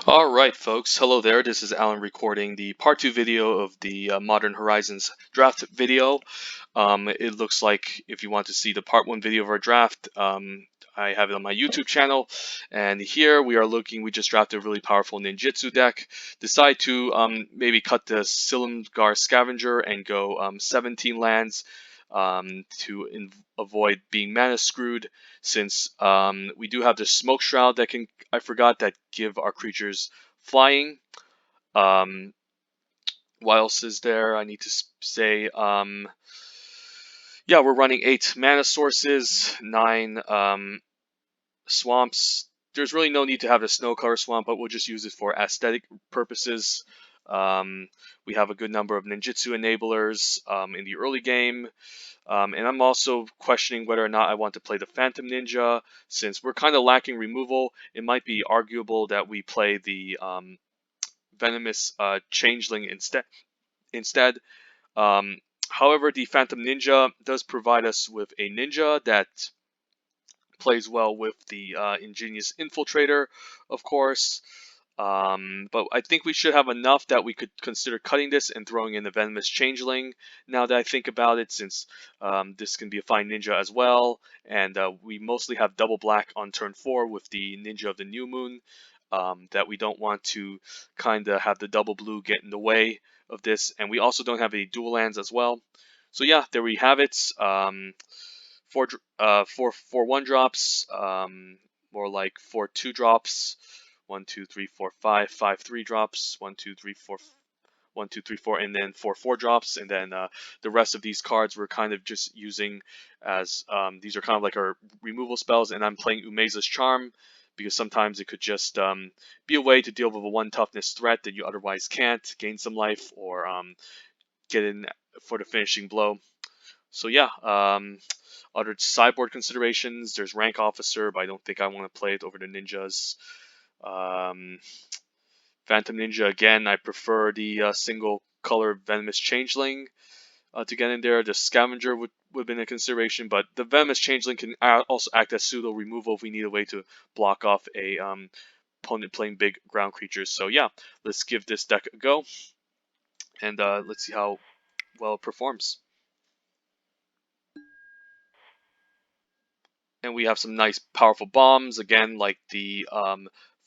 Alright folks, hello there, this is Alan recording the part 2 video of the Modern Horizons draft video. It looks like if you want to see the part 1 video of our draft, I have it on my YouTube channel, and here we just drafted a really powerful Ninjitsu deck. Decide to maybe cut the Silumgar Scavenger and go 17 lands to avoid being mana screwed, since we do have the Smoke Shroud I forgot, that give our creatures flying. What else is there? I need to say, yeah, we're running 8 mana sources, 9 swamps. There's really no need to have the snow color swamp, but we'll just use it for aesthetic purposes. We have a good number of ninjitsu enablers in the early game. And I'm also questioning whether or not I want to play the Phantom Ninja. Since we're kind of lacking removal, it might be arguable that we play the Venomous Changeling instead. However, the Phantom Ninja does provide us with a ninja that plays well with the Ingenious Infiltrator, of course. But I think we should have enough that we could consider cutting this and throwing in the Venomous Changeling, now that I think about it, since this can be a fine ninja as well. And we mostly have double black on turn 4 with the Ninja of the New Moon, that we don't want to kind of have the double blue get in the way of this. And we also don't have any dual lands as well. So yeah, there we have it. Four 1-drops, more like 4 2-drops. 1, 2, 3, 4, 5, 5 3-drops, 1, 2, 3, 4, 1, 2, 3, 4, and then 4 4-drops, and then the rest of these cards we're kind of just using as these are kind of like our removal spells, and I'm playing Umeza's Charm because sometimes it could just be a way to deal with a 1 toughness threat that you otherwise can't, gain some life, or get in for the finishing blow. So yeah, other sideboard considerations, there's Rank Officer, but I don't think I want to play it over the ninjas. Phantom Ninja, again, I prefer the single color Venomous Changeling to get in there. The Scavenger would have been a consideration, but the Venomous Changeling can also act as pseudo removal if we need a way to block off a opponent playing big ground creatures. So yeah, let's give this deck a go, and let's see how well it performs. And we have some nice powerful bombs, again, like the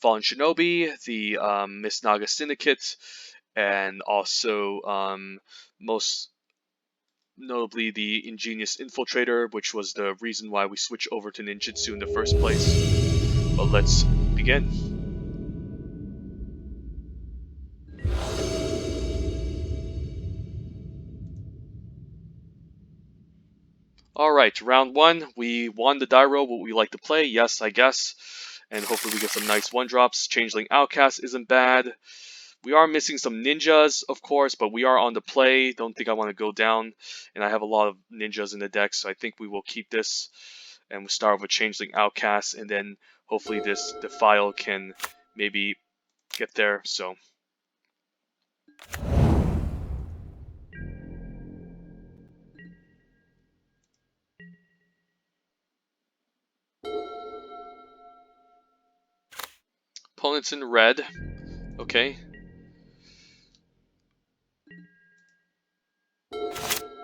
Fallen Shinobi, the Miss Naga Syndicate, and also most notably the Ingenious Infiltrator, which was the reason why we switched over to Ninjitsu in the first place. But let's begin. Alright, round 1, we won the die roll. Would we like to play? Yes, I guess. And hopefully we get some nice 1-drops. Changeling Outcast isn't bad. We are missing some ninjas, of course, but we are on the play. Don't think I want to go down. And I have a lot of ninjas in the deck, so I think we will keep this. And we'll start with Changeling Outcast, and then hopefully this Defile can maybe get there. So opponent's in red. Okay.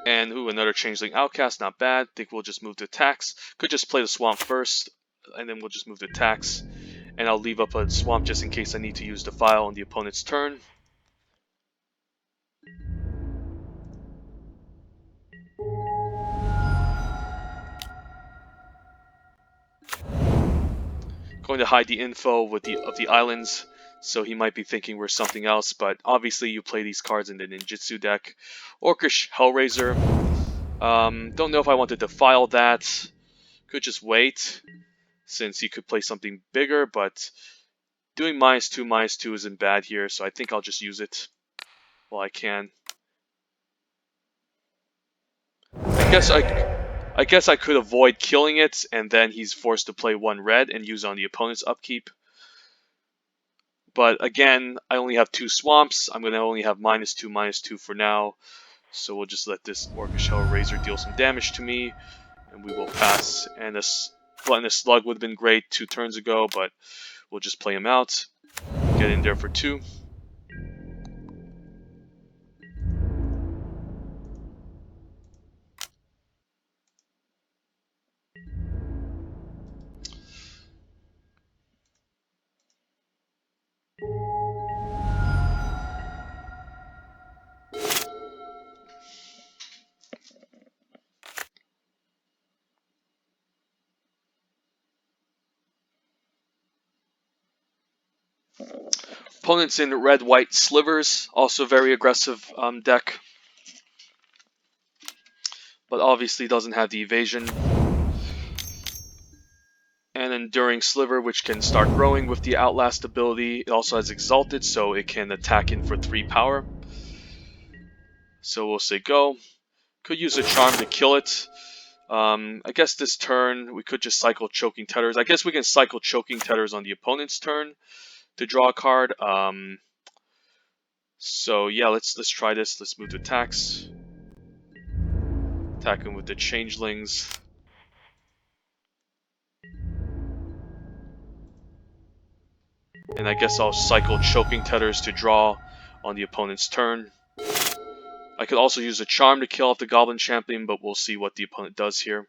And another Changeling Outcast, not bad. Think we'll just move to attacks. Could just play the Swamp first, and then we'll just move to attacks. And I'll leave up a Swamp just in case I need to use Defile on the opponent's turn. Going to hide the info of the islands, so he might be thinking we're something else, but obviously you play these cards in the Ninjitsu deck. Orcish Hellraiser. Don't know if I want to Defile that. Could just wait, since he could play something bigger, but doing -2/-2 isn't bad here, so I think I'll just use it while I can. I guess I could avoid killing it, and then he's forced to play 1 red and use on the opponent's upkeep. But again, I only have 2 swamps. I'm going to only have -2/-2 for now. So we'll just let this Orcish Hellraiser deal some damage to me, and we will pass. And this Gluttonous Slug would have been great 2 turns ago, but we'll just play him out. get in there for 2. Opponents in red-white slivers, also very aggressive deck, but obviously doesn't have the evasion. And Enduring Sliver, which can start growing with the Outlast ability. It also has Exalted, so it can attack in for 3 power. So we'll say go. Could use a Charm to kill it. I guess this turn we could just cycle Choking Tethers. I guess we can cycle Choking Tethers on the opponent's turn to draw a card. So yeah, let's try this. Let's move to attacks. Attack him with the Changelings. And I guess I'll cycle Choking Tethers to draw on the opponent's turn. I could also use a Charm to kill off the Goblin Champion, but we'll see what the opponent does here.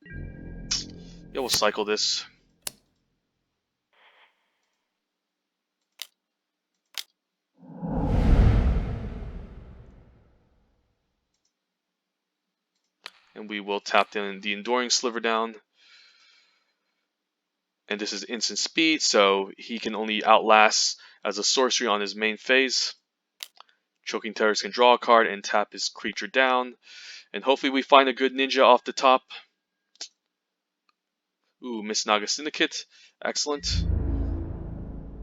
Yeah, we'll cycle this. And we will tap the Enduring Sliver down. And this is instant speed, so he can only outlast as a sorcery on his main phase. Choking Tethers can draw a card and tap his creature down. And hopefully we find a good ninja off the top. Ooh, Miss Naga Syndicate. Excellent.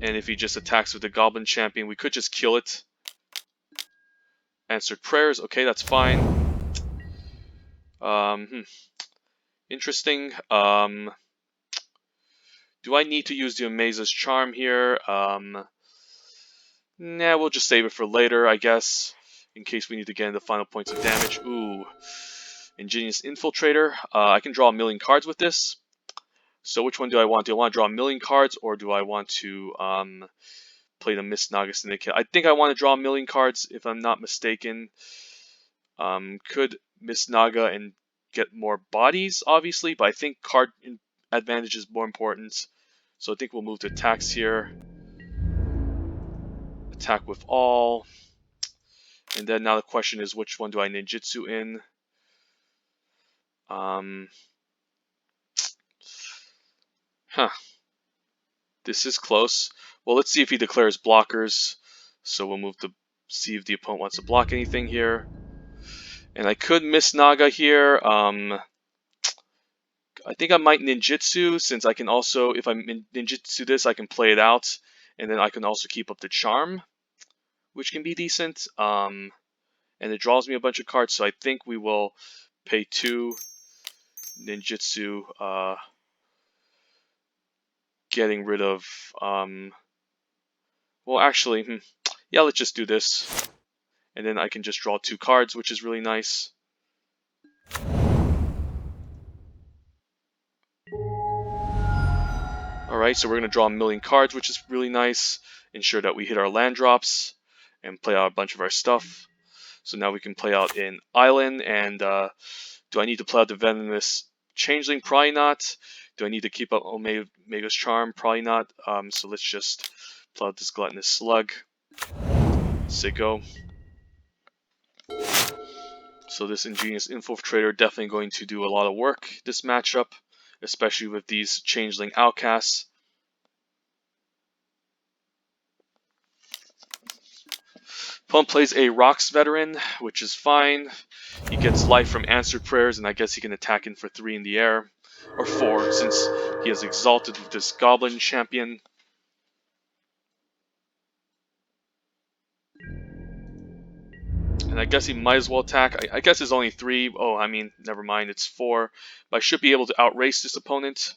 And if he just attacks with the Goblin Champion, we could just kill it. Answered Prayers. Okay, that's fine. Interesting. Do I need to use the Amaze's Charm here? Nah, we'll just save it for later, I guess. In case we need to get into final points of damage. Ooh. Ingenious Infiltrator. I can draw a million cards with this. So which one do I want? Do I want to draw a million cards, or do I want to play the Miss Naga Syndicate? I think I want to draw a million cards, if I'm not mistaken. Could Miss Naga and get more bodies, obviously, but I think card advantage is more important. So I think we'll move to attacks here. Attack with all. And then now the question is, which one do I ninjitsu in? This is close. Well, let's see if he declares blockers. So we'll move to see if the opponent wants to block anything here. And I could miss Naga here. I think I might ninjitsu, since I can also, if I ninjitsu this, I can play it out. And then I can also keep up the charm, which can be decent. And it draws me a bunch of cards, so I think we will pay 2 ninjitsu, getting rid of, well, actually, yeah, let's just do this. And then I can just draw 2 cards, which is really nice. Alright, so we're going to draw a million cards, which is really nice. Ensure that we hit our land drops and play out a bunch of our stuff. So now we can play out in Island, and do I need to play out the Venomous Changeling? Probably not. Do I need to keep up Omega's Charm? Probably not. So let's just play out this Gluttonous Slug. Say go. So this Ingenious Infiltrator definitely going to do a lot of work this matchup, especially with these Changeling outcasts. Opponent plays a Rocks Veteran, which is fine. He gets life from Answered Prayers, and I guess he can attack in for 3 in the air. Or 4, since he has Exalted with this Goblin Champion. And I guess he might as well attack. I guess it's only 3. Oh, I mean, never mind, it's 4. But I should be able to outrace this opponent,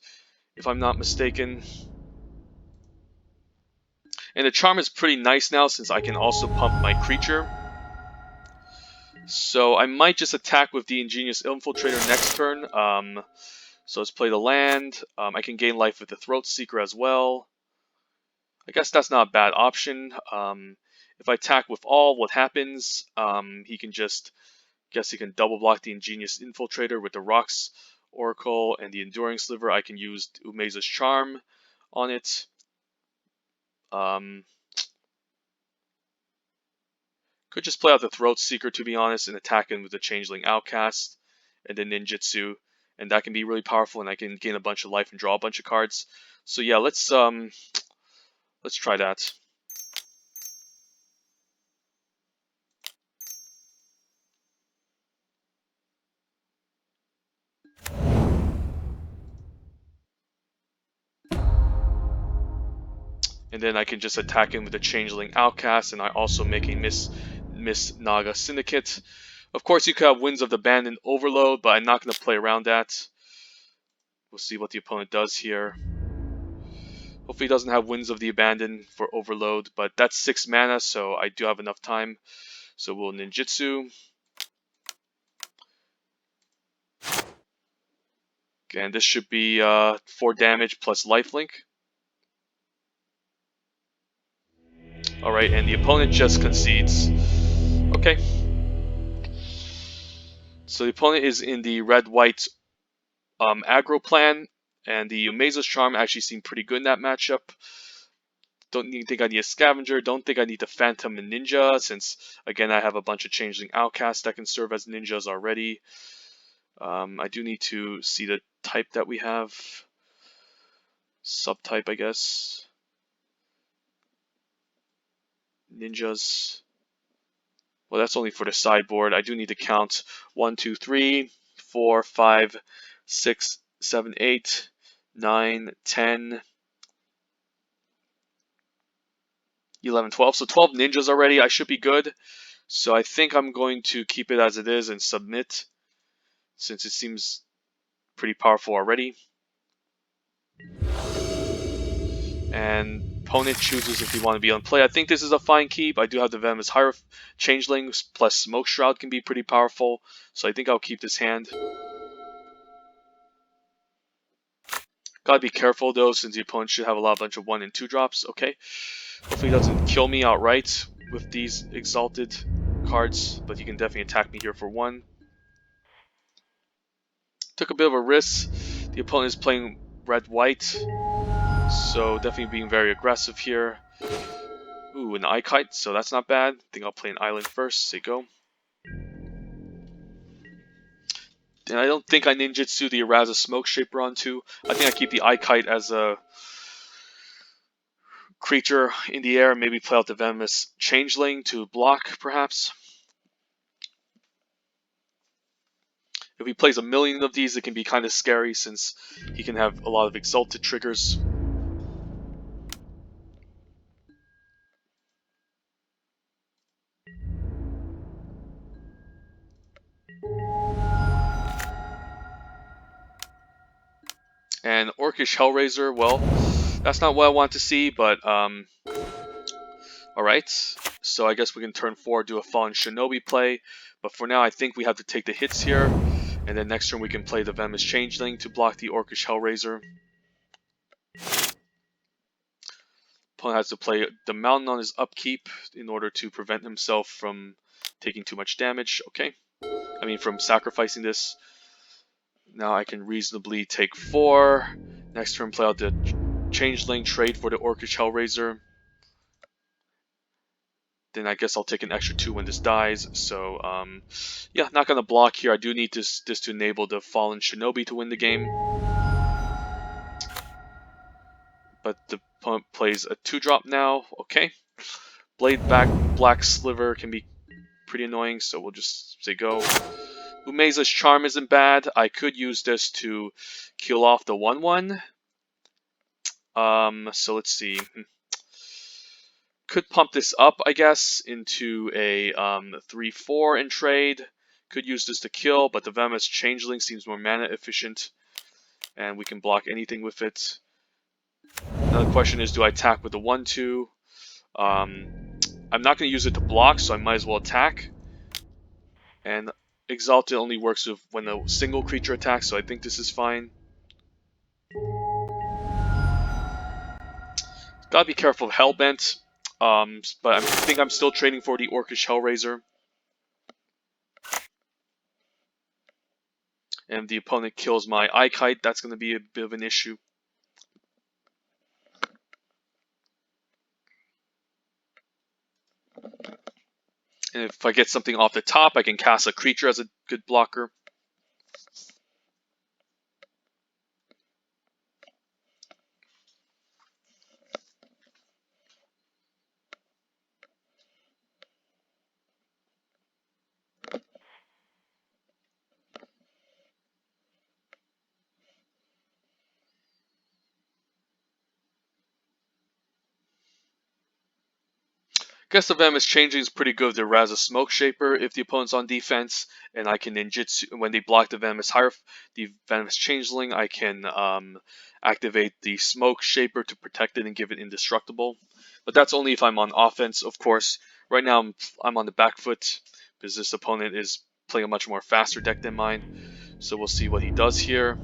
if I'm not mistaken. And the Charm is pretty nice now, since I can also pump my creature. So I might just attack with the Ingenious Infiltrator next turn. So let's play the land. I can gain life with the Throat Seeker as well. I guess that's not a bad option. If I attack with all, what happens? He can just guess he can double block the Ingenious Infiltrator with the Rocks Oracle and the Enduring Sliver. I can use Umeza's Charm on it. Could just play out the Throat Seeker, to be honest, and attack him with the Changeling Outcast and the Ninjitsu, and that can be really powerful, and I can gain a bunch of life and draw a bunch of cards. So yeah, let's try that. And then I can just attack him with the Changeling Outcast, and I also make a Miss Naga Syndicate. Of course, you could have Winds of the Abandoned Overload, but I'm not going to play around that. We'll see what the opponent does here. Hopefully he doesn't have Winds of the Abandoned for Overload, but that's 6 mana, so I do have enough time. So we'll Ninjitsu. And this should be 4 damage plus lifelink. Alright, and the opponent just concedes. Okay. So the opponent is in the red-white aggro plan, and the Umeza's Charm actually seemed pretty good in that matchup. Don't think I need a Scavenger, don't think I need the Phantom and Ninja, since, again, I have a bunch of Changeling Outcasts that can serve as ninjas already. I do need to see the type that we have. Subtype, I guess. Ninjas. Well, that's only for the sideboard. I do need to count 1, 2, 3, 4, 5, 6, 7, 8, 9, 10, 11, 12. So 12 ninjas already. I should be good. So I think I'm going to keep it as it is and submit, since it seems pretty powerful already. And opponent chooses if you want to be on play. I think this is a fine keep. I do have the Venomous Hierophant Changelings plus Smoke Shroud can be pretty powerful. So I think I'll keep this hand. Gotta be careful though, since the opponent should have a bunch of 1 and 2 drops. Okay. Hopefully he doesn't kill me outright with these Exalted cards, but he can definitely attack me here for 1. Took a bit of a risk. The opponent is playing red-white, so definitely being very aggressive here. Ooh, an Eye-Kite, so that's not bad. I think I'll play an Island first. Say go. And I don't think I Ninjitsu the Eraza Smoke Shaper onto. I think I keep the Eye-Kite as a creature in the air. Maybe play out the Venomous Changeling to block, perhaps. If he plays a million of these, it can be kind of scary, since he can have a lot of Exalted triggers. And Orcish Hellraiser, well, that's not what I want to see, but alright. So I guess we can turn 4, do a Fallen Shinobi play, but for now I think we have to take the hits here, and then next turn we can play the Venomous Changeling to block the Orcish Hellraiser. Opponent has to play the Mountain on his upkeep in order to prevent himself from taking too much damage. Okay. I mean, from sacrificing this. Now I can reasonably take 4. Next turn, play out the Changeling, trade for the Orcish Hellraiser. Then I guess I'll take an extra 2 when this dies. So, yeah, not going to block here. I do need this to enable the Fallen Shinobi to win the game. But the opponent plays a 2-drop now. Okay. Blade Black Sliver can be pretty annoying, so we'll just say go. Umeza's Charm isn't bad. I could use this to kill off the 1/1. So let's see. Could pump this up, I guess, into a 3/4 in trade. Could use this to kill, but the Venomous Changeling seems more mana efficient, and we can block anything with it. Another question is, do I attack with the 1/2? I'm not going to use it to block, so I might as well attack. And Exalted only works when a single creature attacks, so I think this is fine. Gotta be careful of Hellbent. But I think I'm still trading for the Orcish Hellraiser. And if the opponent kills my Ikite, that's going to be a bit of an issue. And if I get something off the top, I can cast a creature as a good blocker. Guess the Venomous Changeling is pretty good with the Raz of Smoke Shaper if the opponent's on defense, and I can ninjutsu when they block the Venomous Changeling. I can activate the Smoke Shaper to protect it and give it indestructible. But that's only if I'm on offense, of course. Right now I'm on the back foot because this opponent is playing a much more faster deck than mine. So we'll see what he does here.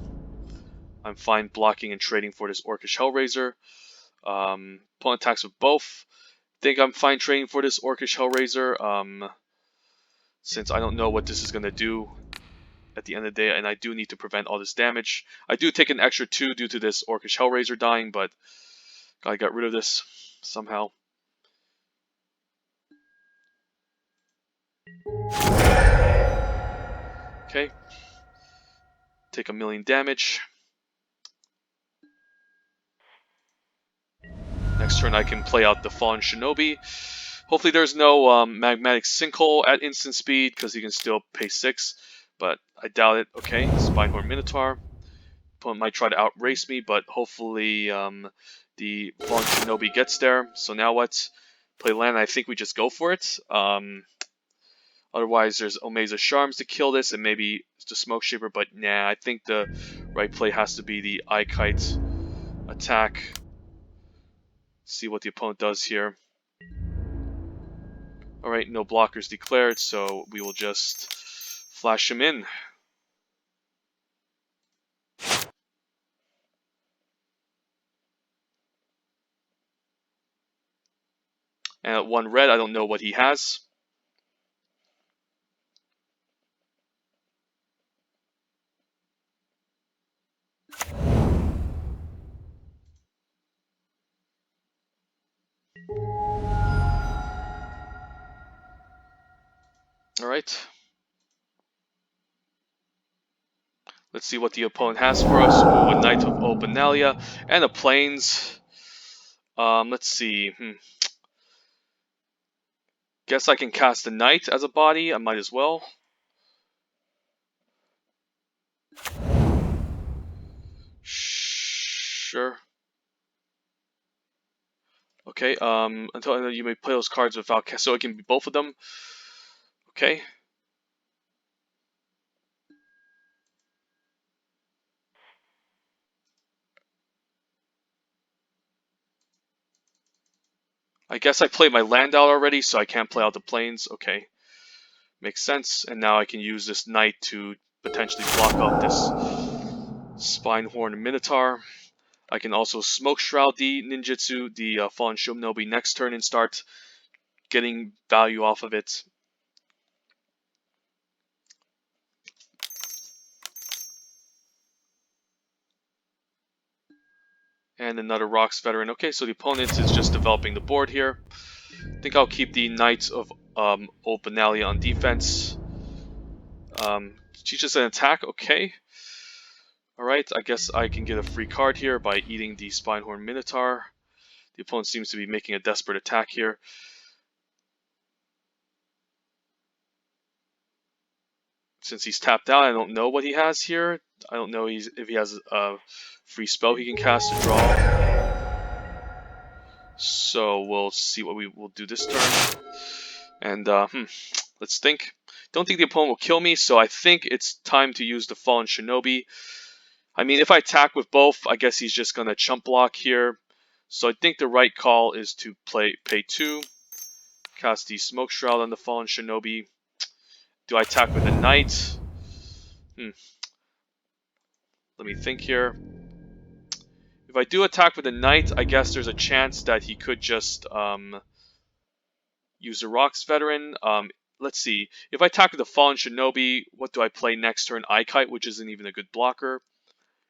I'm fine blocking and trading for this Orcish Hellraiser. Opponent attacks with both. Think I'm fine trading for this Orcish Hellraiser, since I don't know what this is going to do at the end of the day, and I do need to prevent all this damage. I do take an extra 2 due to this Orcish Hellraiser dying, but gotta get rid of this somehow. Okay. Take 1,000,000 damage. Next turn I can play out the Fallen Shinobi. Hopefully there's no Magmatic Sinkhole at instant speed, because he can still pay 6, but I doubt it. Okay, Spinehorn Minotaur. Opponent might try to outrace me, but hopefully the Fallen Shinobi gets there. So now what? Play land, I think we just go for it. Otherwise, there's Omeza Charms to kill this, and maybe the Smoke Shaper, but nah, I think the right play has to be the Ikite attack. See what the opponent does here. Alright, no blockers declared, so we will just flash him in. And at 1 red, I don't know what he has. Alright. Let's see what the opponent has for us. Ooh, a Knight of Opanalia and a Plains. Let's see. Guess I can cast the Knight as a body. I might as well. Sure. Okay, until you may play those cards without so it can be both of them. Okay. I guess I played my land out already, so I can't play out the plains. Okay. Makes sense. And now I can use this Knight to potentially block out this Spinehorn Minotaur. I can also Smoke Shroud the Ninjitsu, the Fallen Shinobi next turn, and start getting value off of it. And another Rocks Veteran. Okay, so the opponent is just developing the board here. I think I'll keep the Knights of Opanalia on defense. Teaches an attack, okay. Alright, I guess I can get a free card here by eating the Spinehorn Minotaur. The opponent seems to be making a desperate attack here. Since he's tapped out, I don't know what he has here. I don't know if he has a free spell he can cast to draw. So we'll see what we will do this turn. And let's think. Don't think the opponent will kill me, so I think it's time to use the Fallen Shinobi. I mean, if I attack with both, I guess he's just going to chump block here. So I think the right call is to pay 2, cast the Smoke Shroud on the Fallen Shinobi. Do I attack with a Knight? Let me think here. If I do attack with a knight, I guess there's a chance that he could just use a rocks veteran. Let's see. If I attack with a fallen shinobi, what do I play next turn? Kite, which isn't even a good blocker.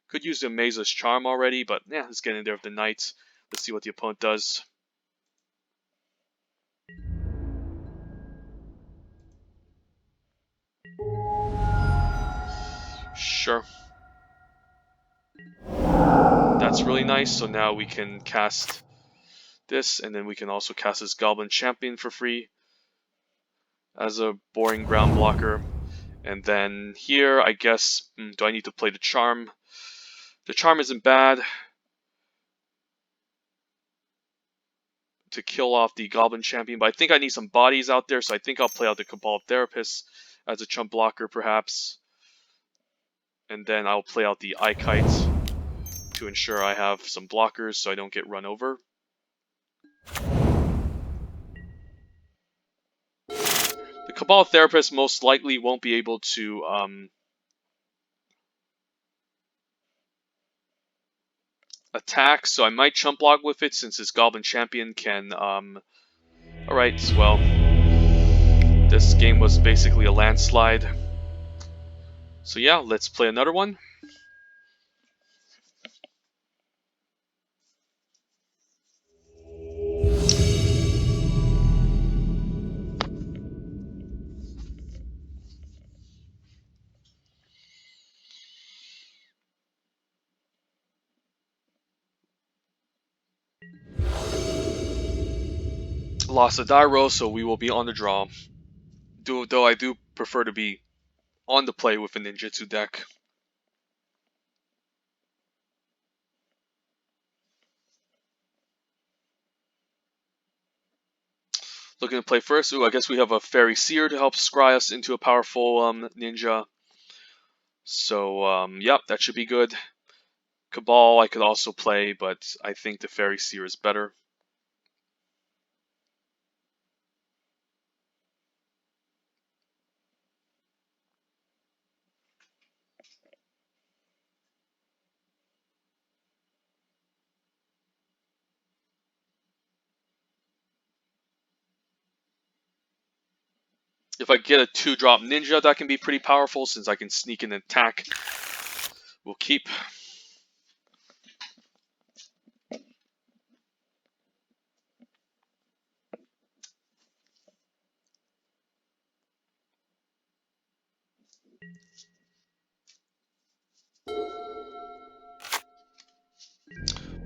Could use the Amazeless Charm already, but yeah, let's get in there with the knight. Let's see what the opponent does. Sure. That's really nice. So now we can cast this, and then we can also cast this Goblin Champion for free as a boring ground blocker. And then here, I guess, do I need to play the Charm? The Charm isn't bad to kill off the Goblin Champion, but I think I need some bodies out there, so I think I'll play out the Cabal Therapist as a chump blocker, perhaps. And then I'll play out the Kite to ensure I have some blockers so I don't get run over. The Cabal Therapist most likely won't be able to attack, so I might chump block with it since this Goblin Champion can... Alright, well, this game was basically a landslide. So yeah, let's play another one. Lost a die roll, so we will be on the draw. Though I do prefer to be on the play with a Ninjitsu deck. Looking to play first. Ooh, I guess we have a Fairy Seer to help scry us into a powerful ninja. So, yep, that should be good. Cabal I could also play, but I think the Fairy Seer is better. If I get a 2-drop ninja, that can be pretty powerful since I can sneak and attack. We'll keep.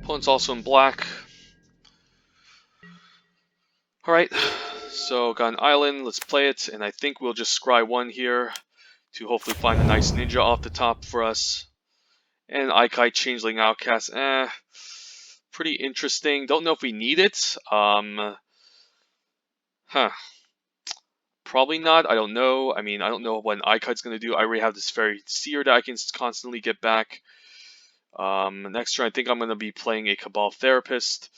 Opponent's also in black. Alright, so got an island, let's play it, and I think we'll just scry 1 here to hopefully find a nice ninja off the top for us. And Ikai Changeling Outcast, pretty interesting. Don't know if we need it. Probably not, I don't know. I mean, I don't know what an Ikai's going to do. I already have this Fairy Seer that I can constantly get back. Next turn, I think I'm going to be playing a Cabal Therapist.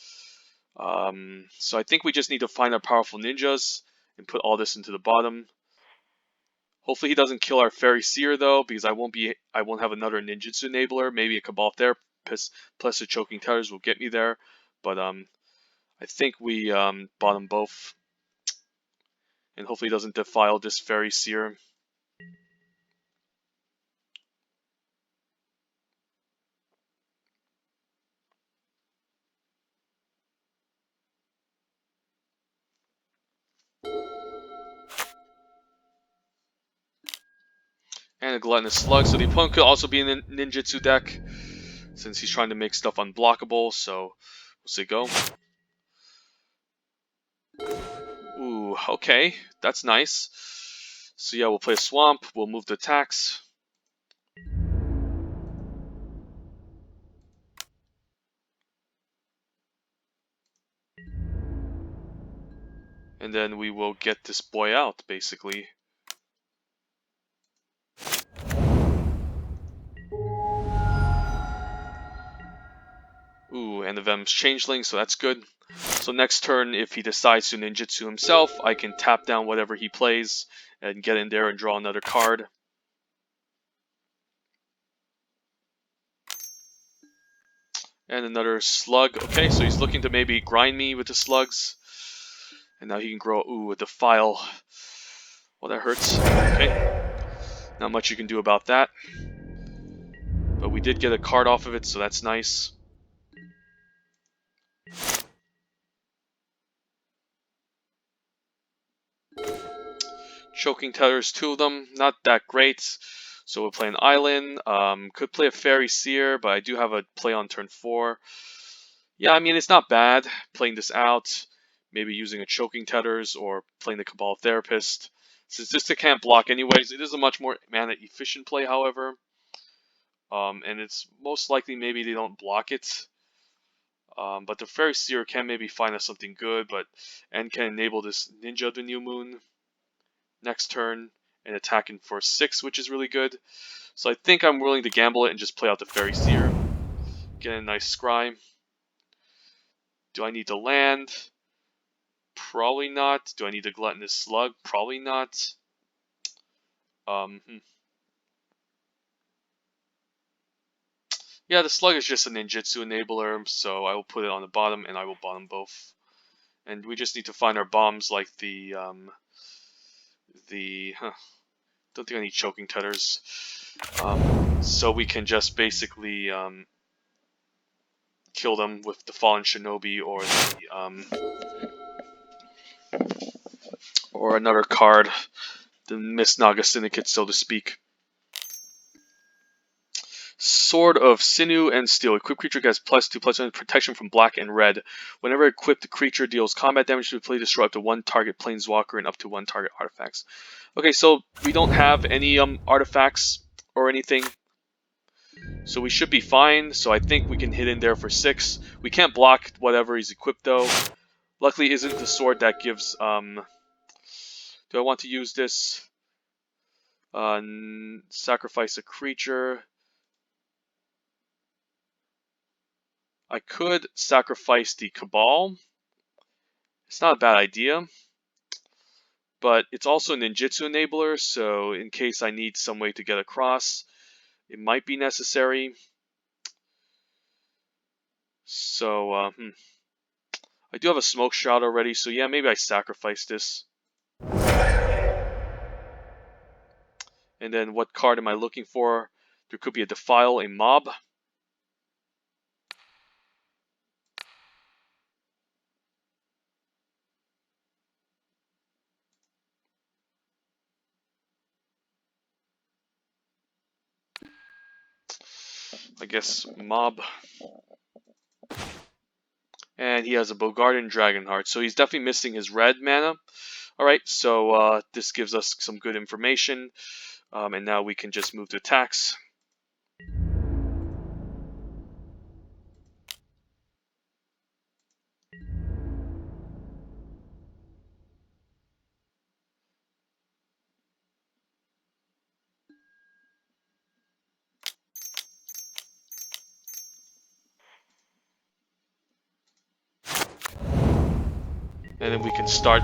So I think we just need to find our powerful ninjas and put all this into the bottom. Hopefully he doesn't kill our Fairy Seer though, because I won't have another Ninjitsu enabler. Maybe a Cabal Therapist plus the Choking Towers will get me there. But I think we bottom both. And hopefully he doesn't defile this Fairy Seer. And a Gluttonous Slug, so the opponent could also be in a Ninjitsu deck, since he's trying to make stuff unblockable, so we'll see go. Ooh, okay, that's nice. So yeah, we'll play a Swamp, we'll move the attacks. And then we will get this boy out, basically. Ooh, and the Vem's Changeling, so that's good. So next turn, if he decides to Ninjitsu himself, I can tap down whatever he plays and get in there and draw another card. And another slug. Okay, so he's looking to maybe grind me with the slugs. And now he can grow, ooh, with the file. Well, that hurts. Okay. Not much you can do about that. But we did get a card off of it, so that's nice. Choking Tethers, 2 of them. Not that great. So we'll play an Island. Could play a Fairy Seer, but I do have a play on turn 4. Yeah, I mean, it's not bad playing this out. Maybe using a Choking Tethers or playing the Cabal Therapist. Since this can't block anyways, it is a much more mana efficient play, however. And it's most likely maybe they don't block it. But the Fairy Seer can maybe find us something good, and can enable this Ninja of the New Moon next turn and attacking for 6, which is really good. So I think I'm willing to gamble it and just play out the Fairy Seer. Get a nice scry. Do I need to land? Probably not. Do I need to Gluttonous Slug? Probably not. Yeah, the Slug is just a Ninjitsu enabler, so I will put it on the bottom and I will bottom both. And we just need to find our bombs like don't think I need Choking Tethers. So we can just basically kill them with the Fallen Shinobi or another card, the Miss Naga Syndicate, so to speak. Sword of Sinew and Steel. Equipped creature gets +2/+1 protection from black and red. Whenever equipped, the creature deals combat damage to the play, destroy up to 1 target planeswalker and up to 1 target artifacts. Okay, so we don't have any artifacts or anything, so we should be fine. So I think we can hit in there for 6. We can't block whatever he's equipped though. Luckily, isn't the sword that gives do I want to use this? Sacrifice a creature. I could sacrifice the Cabal. It's not a bad idea. But it's also a Ninjitsu enabler, so in case I need some way to get across, it might be necessary. So, I do have a Smoke Shroud already, so yeah, maybe I sacrifice this. And then what card am I looking for? There could be a Defile, a Mob. I guess Mob. And he has a Bogarden Dragonheart, so he's definitely missing his red mana. Alright, so this gives us some good information. And now we can just move to attacks. And then we can start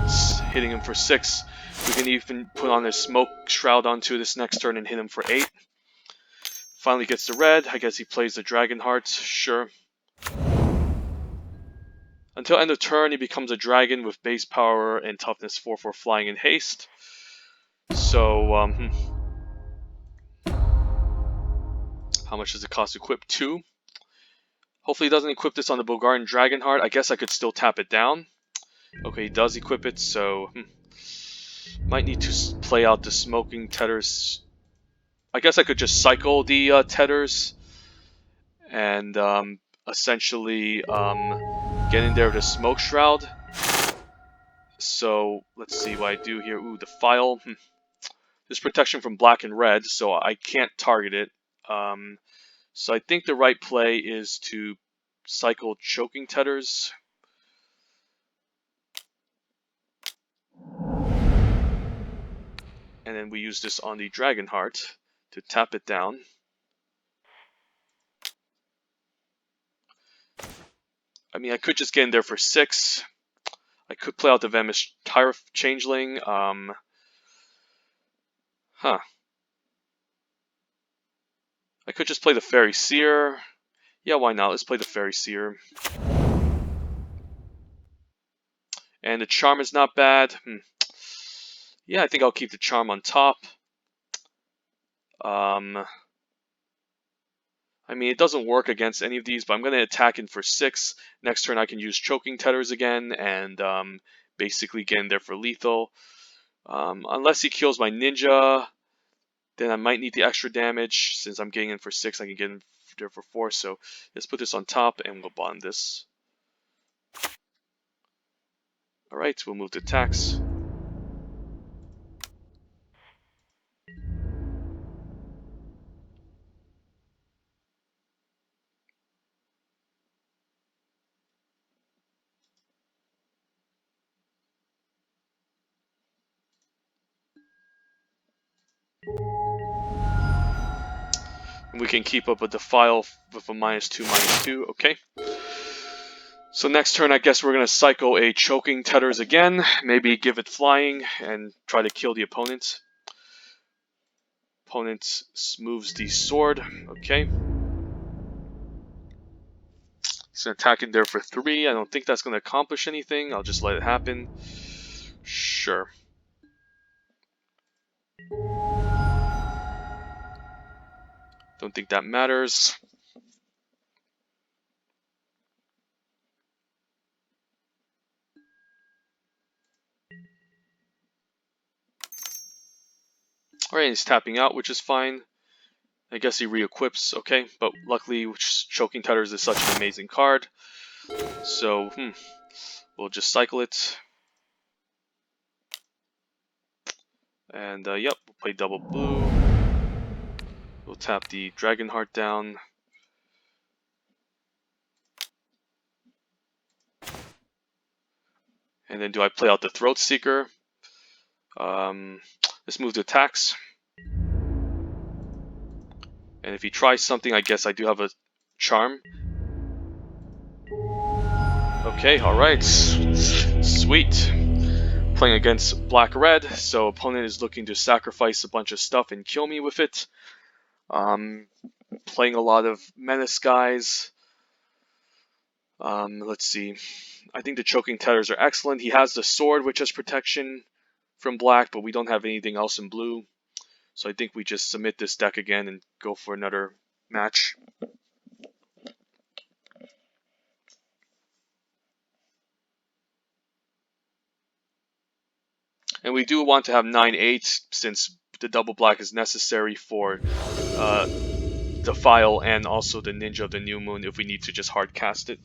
hitting him for 6. We can even put on a Smoke Shroud onto this next turn and hit him for 8. Finally gets the red. I guess he plays the Dragonheart. Sure. Until end of turn, he becomes a dragon with base power and toughness 4 for flying and haste. So, how much does it cost to equip? 2. Hopefully he doesn't equip this on the Bogarden Dragonheart. I guess I could still tap it down. Okay, he does equip it, so might need to play out the Smoking Tethers. I guess I could just cycle the Tethers and essentially get in there with a Smoke Shroud. So let's see what I do here. Ooh, Defile. There's protection from black and red, so I can't target it. So I think the right play is to cycle Choking Tethers. And then we use this on the Dragonheart to tap it down. I mean, I could just get in there for 6. I could play out the Venomous Changeling. I could just play the Fairy Seer. Yeah, why not? Let's play the Fairy Seer. And the Charm is not bad. Yeah, I think I'll keep the Charm on top. I mean, it doesn't work against any of these, but I'm going to attack in for 6. Next turn, I can use Choking Tethers again and basically get in there for lethal. Unless he kills my Ninja, then I might need the extra damage. Since I'm getting in for 6, I can get in there for 4. So let's put this on top and we'll bond this. Alright, we'll move to attacks. And we can keep up with the file with a -2, -2. Okay. So next turn, I guess we're going to cycle a Choking Tethers again. Maybe give it flying and try to kill the opponent. Opponent moves the sword. Okay. He's going to attack in there for 3. I don't think that's going to accomplish anything. I'll just let it happen. Sure. Don't think that matters. Alright, he's tapping out, which is fine. I guess he re-equips, okay, but luckily Choking Tethers is such an amazing card. So, we'll just cycle it. And, yep, we'll play double blue. We'll tap the Dragon Heart down. And then do I play out the Throat Seeker? Let's move to attacks. And if he tries something, I guess I do have a Charm. Okay, alright. Sweet. Playing against black-red, so opponent is looking to sacrifice a bunch of stuff and kill me with it. Playing a lot of Menace guys. Let's see. I think the Choking Tethers are excellent. He has the sword, which has protection from black, but we don't have anything else in blue. So I think we just submit this deck again and go for another match. And we do want to have 9/8 since the double black is necessary for the file and also the Ninja of the New Moon if we need to just hard cast it.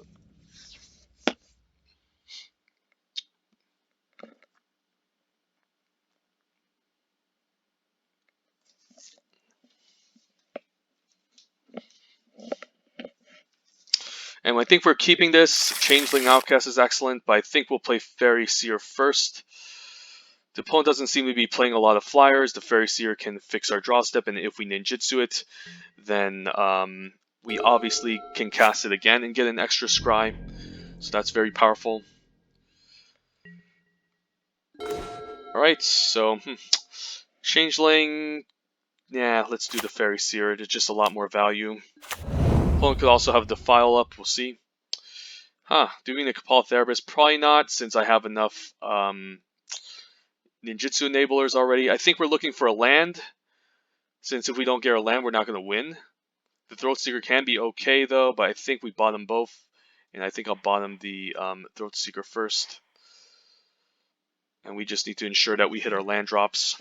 And I think we're keeping this. Changeling Outcast is excellent, but I think we'll play Fairy Seer first. The opponent doesn't seem to be playing a lot of flyers. The Fairy Seer can fix our draw step, and if we ninjutsu it, then we obviously can cast it again and get an extra scry. So that's very powerful. Alright, so Changeling, yeah, let's do the Fairy Seer. It's just a lot more value. Opponent could also have the file up, we'll see. Doing the Cabal Therapist, probably not, since I have enough Ninjitsu enablers already. I think we're looking for a land, since if we don't get our land, we're not going to win. The Throat Seeker can be okay, though, but I think we bottom both. And I think I'll bottom the Throat Seeker first. And we just need to ensure that we hit our land drops.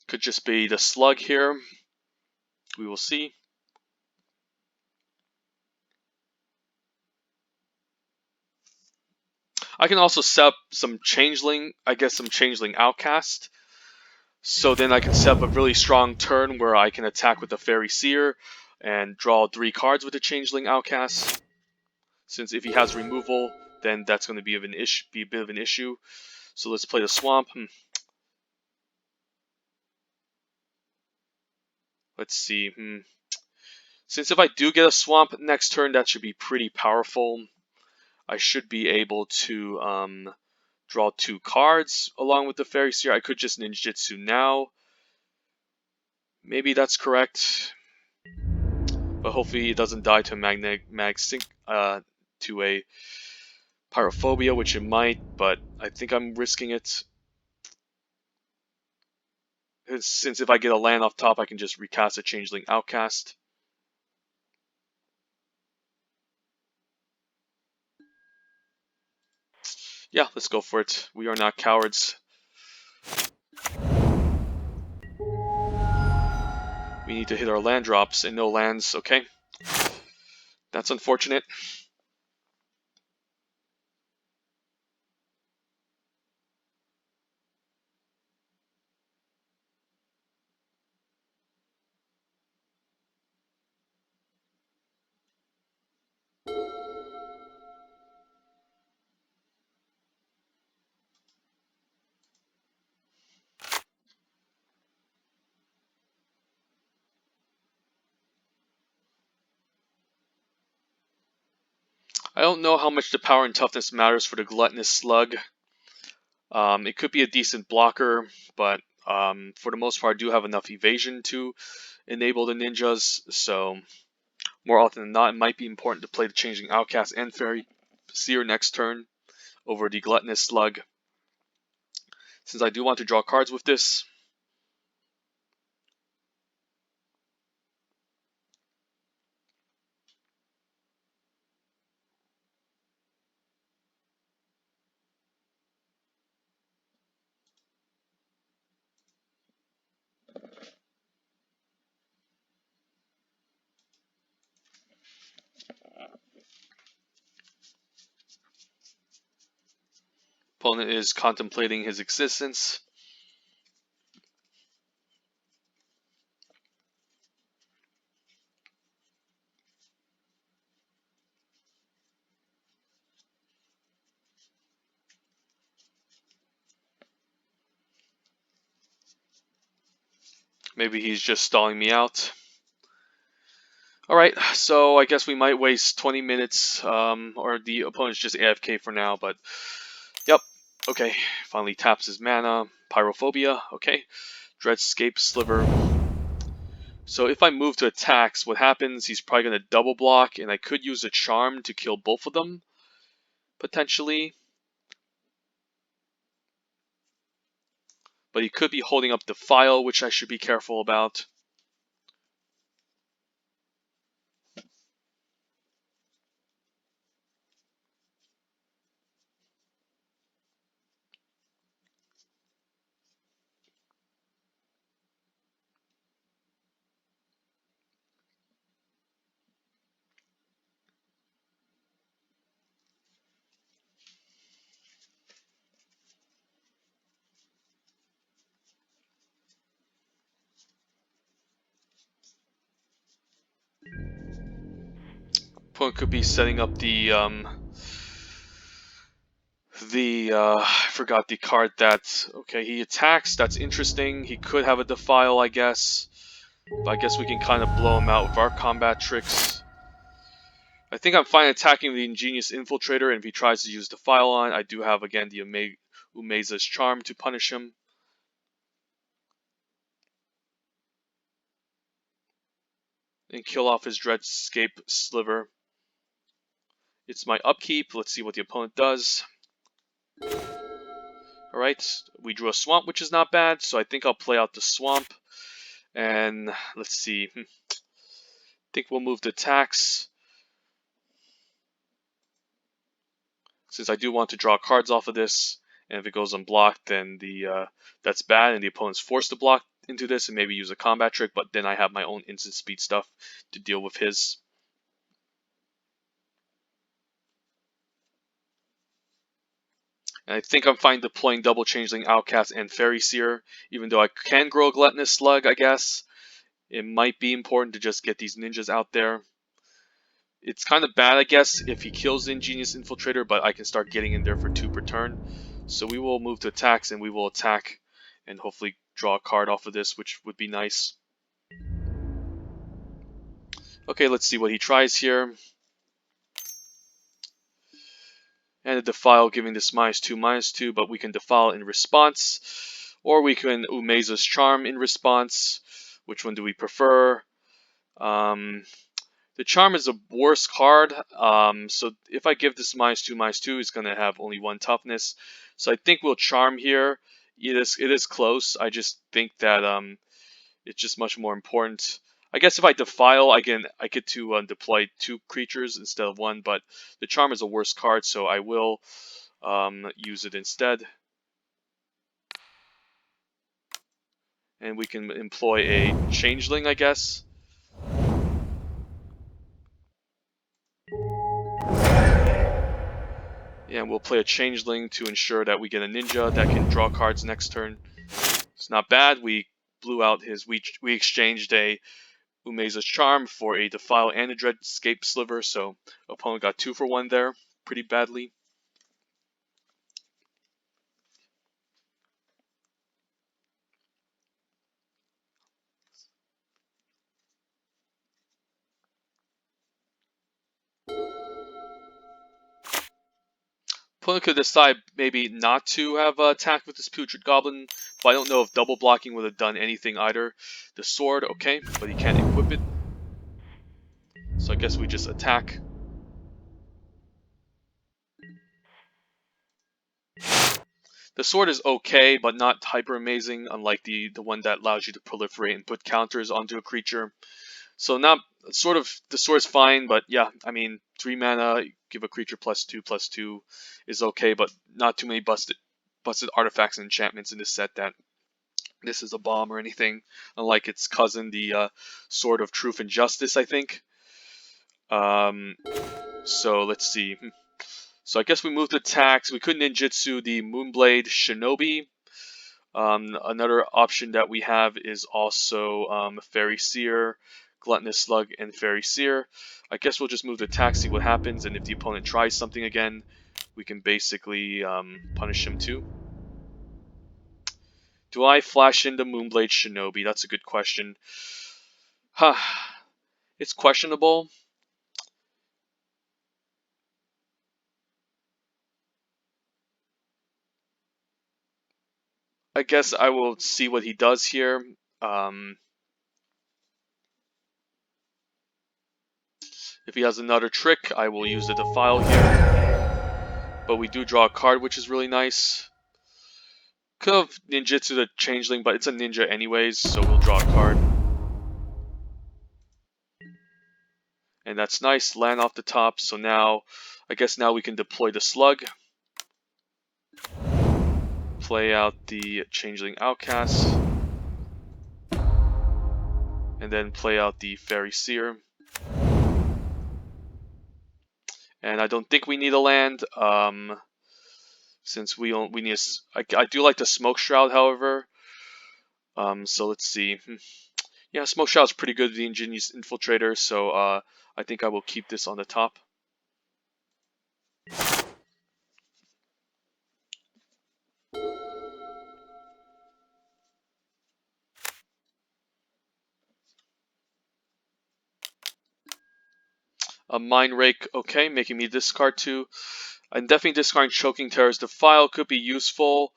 Could just be the Slug here. We will see. I can also set up some Changeling, some Changeling Outcast. So then I can set up a really strong turn where I can attack with the Fairy Seer and draw 3 cards with the Changeling Outcast. Since if he has removal, then that's going to be a bit of an issue. So let's play the Swamp. Let's see. Since if I do get a Swamp next turn, that should be pretty powerful. I should be able to draw 2 cards along with the Fairy Seer. I could just Ninjitsu now. Maybe that's correct. But hopefully it doesn't die to to a Pyrophobia, which it might, but I think I'm risking it. Since if I get a land off top, I can just recast a Changeling Outcast. Yeah, let's go for it. We are not cowards. We need to hit our land drops, and no lands, okay. That's unfortunate. I don't know how much the power and toughness matters for the Gluttonous Slug. It could be a decent blocker, but for the most part, I do have enough evasion to enable the ninjas, so more often than not, it might be important to play the Changing Outcast and Fairy Seer next turn over the Gluttonous Slug, since I do want to draw cards with this. Opponent is contemplating his existence. Maybe he's just stalling me out. Alright, so I guess we might waste 20 minutes, or the opponent's just AFK for now, but yep, okay. Finally taps his mana. Pyrophobia, okay. Dreadscape Sliver. So if I move to attacks, what happens, he's probably going to double block, and I could use a charm to kill both of them, potentially. But he could be holding up the file, which I should be careful about. Opponent could be setting up I forgot the card that, okay, he attacks, that's interesting. He could have a Defile, I guess. But I guess we can kind of blow him out with our combat tricks. I think I'm fine attacking the Ingenious Infiltrator, and if he tries to use Defile on, I do have, again, the Umeza's Charm to punish him. And kill off his Dreadscape Sliver. It's my upkeep. Let's see what the opponent does. Alright, we drew a Swamp, which is not bad, so I think I'll play out the Swamp. And let's see. I think we'll move to attacks. Since I do want to draw cards off of this, and if it goes unblocked, then that's bad, and the opponent's forced to block into this and maybe use a combat trick, but then I have my own instant speed stuff to deal with his. And I think I'm fine deploying double Changeling Outcast and Fairy Seer, even though I can grow a Gluttonous Slug, I guess. It might be important to just get these ninjas out there. It's kind of bad, I guess, if he kills the Ingenious Infiltrator, but I can start getting in there for 2 per turn. So we will move to attacks, and we will attack and hopefully draw a card off of this, which would be nice. Okay, let's see what he tries here. and a defile giving this -2/-2, but we can defile in response, or we can Umeza's Charm in response. Which one do we prefer? The Charm is a worse card, so if I give this -2/-2, it's going to have only 1 toughness. So I think we'll Charm here. It is close. I just think that it's just much more important. I guess if I defile, I get to deploy 2 creatures instead of 1, but the Charm is a worse card, so I will use it instead. And we can employ a Changeling, I guess. Yeah, and we'll play a Changeling to ensure that we get a Ninja that can draw cards next turn. It's not bad. We blew out his... We exchanged a Umeza's Charm for a Defile and a Dreadscape Sliver, so opponent got 2 for 1 there, pretty badly. Opponent could decide maybe not to have attacked with this Putrid Goblin, but I don't know if double blocking would have done anything either. The sword, okay, but he can't equip it. So I guess we just attack. The sword is okay, but not hyper amazing, unlike the one that allows you to proliferate and put counters onto a creature. So not sort of the sword's fine, but yeah, I mean 3 mana, give a creature +2/+2 is okay, but not too many busted artifacts and enchantments in this set that this is a bomb or anything. Unlike its cousin, the Sword of Truth and Justice, I think. So let's see. So I guess we moved attacks. We could ninjutsu the Moonblade Shinobi. Another option that we have is also Fairy Seer, Gluttonous Slug, and Fairy Seer. I guess we'll just move the attack, see what happens, and if the opponent tries something again, we can basically punish him too. Do I flash into Moonblade Shinobi? That's a good question. Huh. It's questionable. I guess I will see what he does here. If he has another trick, I will use the Defile here. But we do draw a card, which is really nice. Could have Ninjitsu the Changeling, but it's a ninja anyways, so we'll draw a card. And that's nice, land off the top, so now, I guess now we can deploy the Slug. Play out the Changeling Outcast. And then play out the Fairy Seer. And I don't think we need a land, since we need I do like the Smoke Shroud, however. So let's see. Yeah, Smoke Shroud is pretty good with the Ingenious Infiltrator, so I think I will keep this on the top. A Mind Rake, okay, making me discard 2. I'm definitely discarding Choking Terror's Defile, could be useful.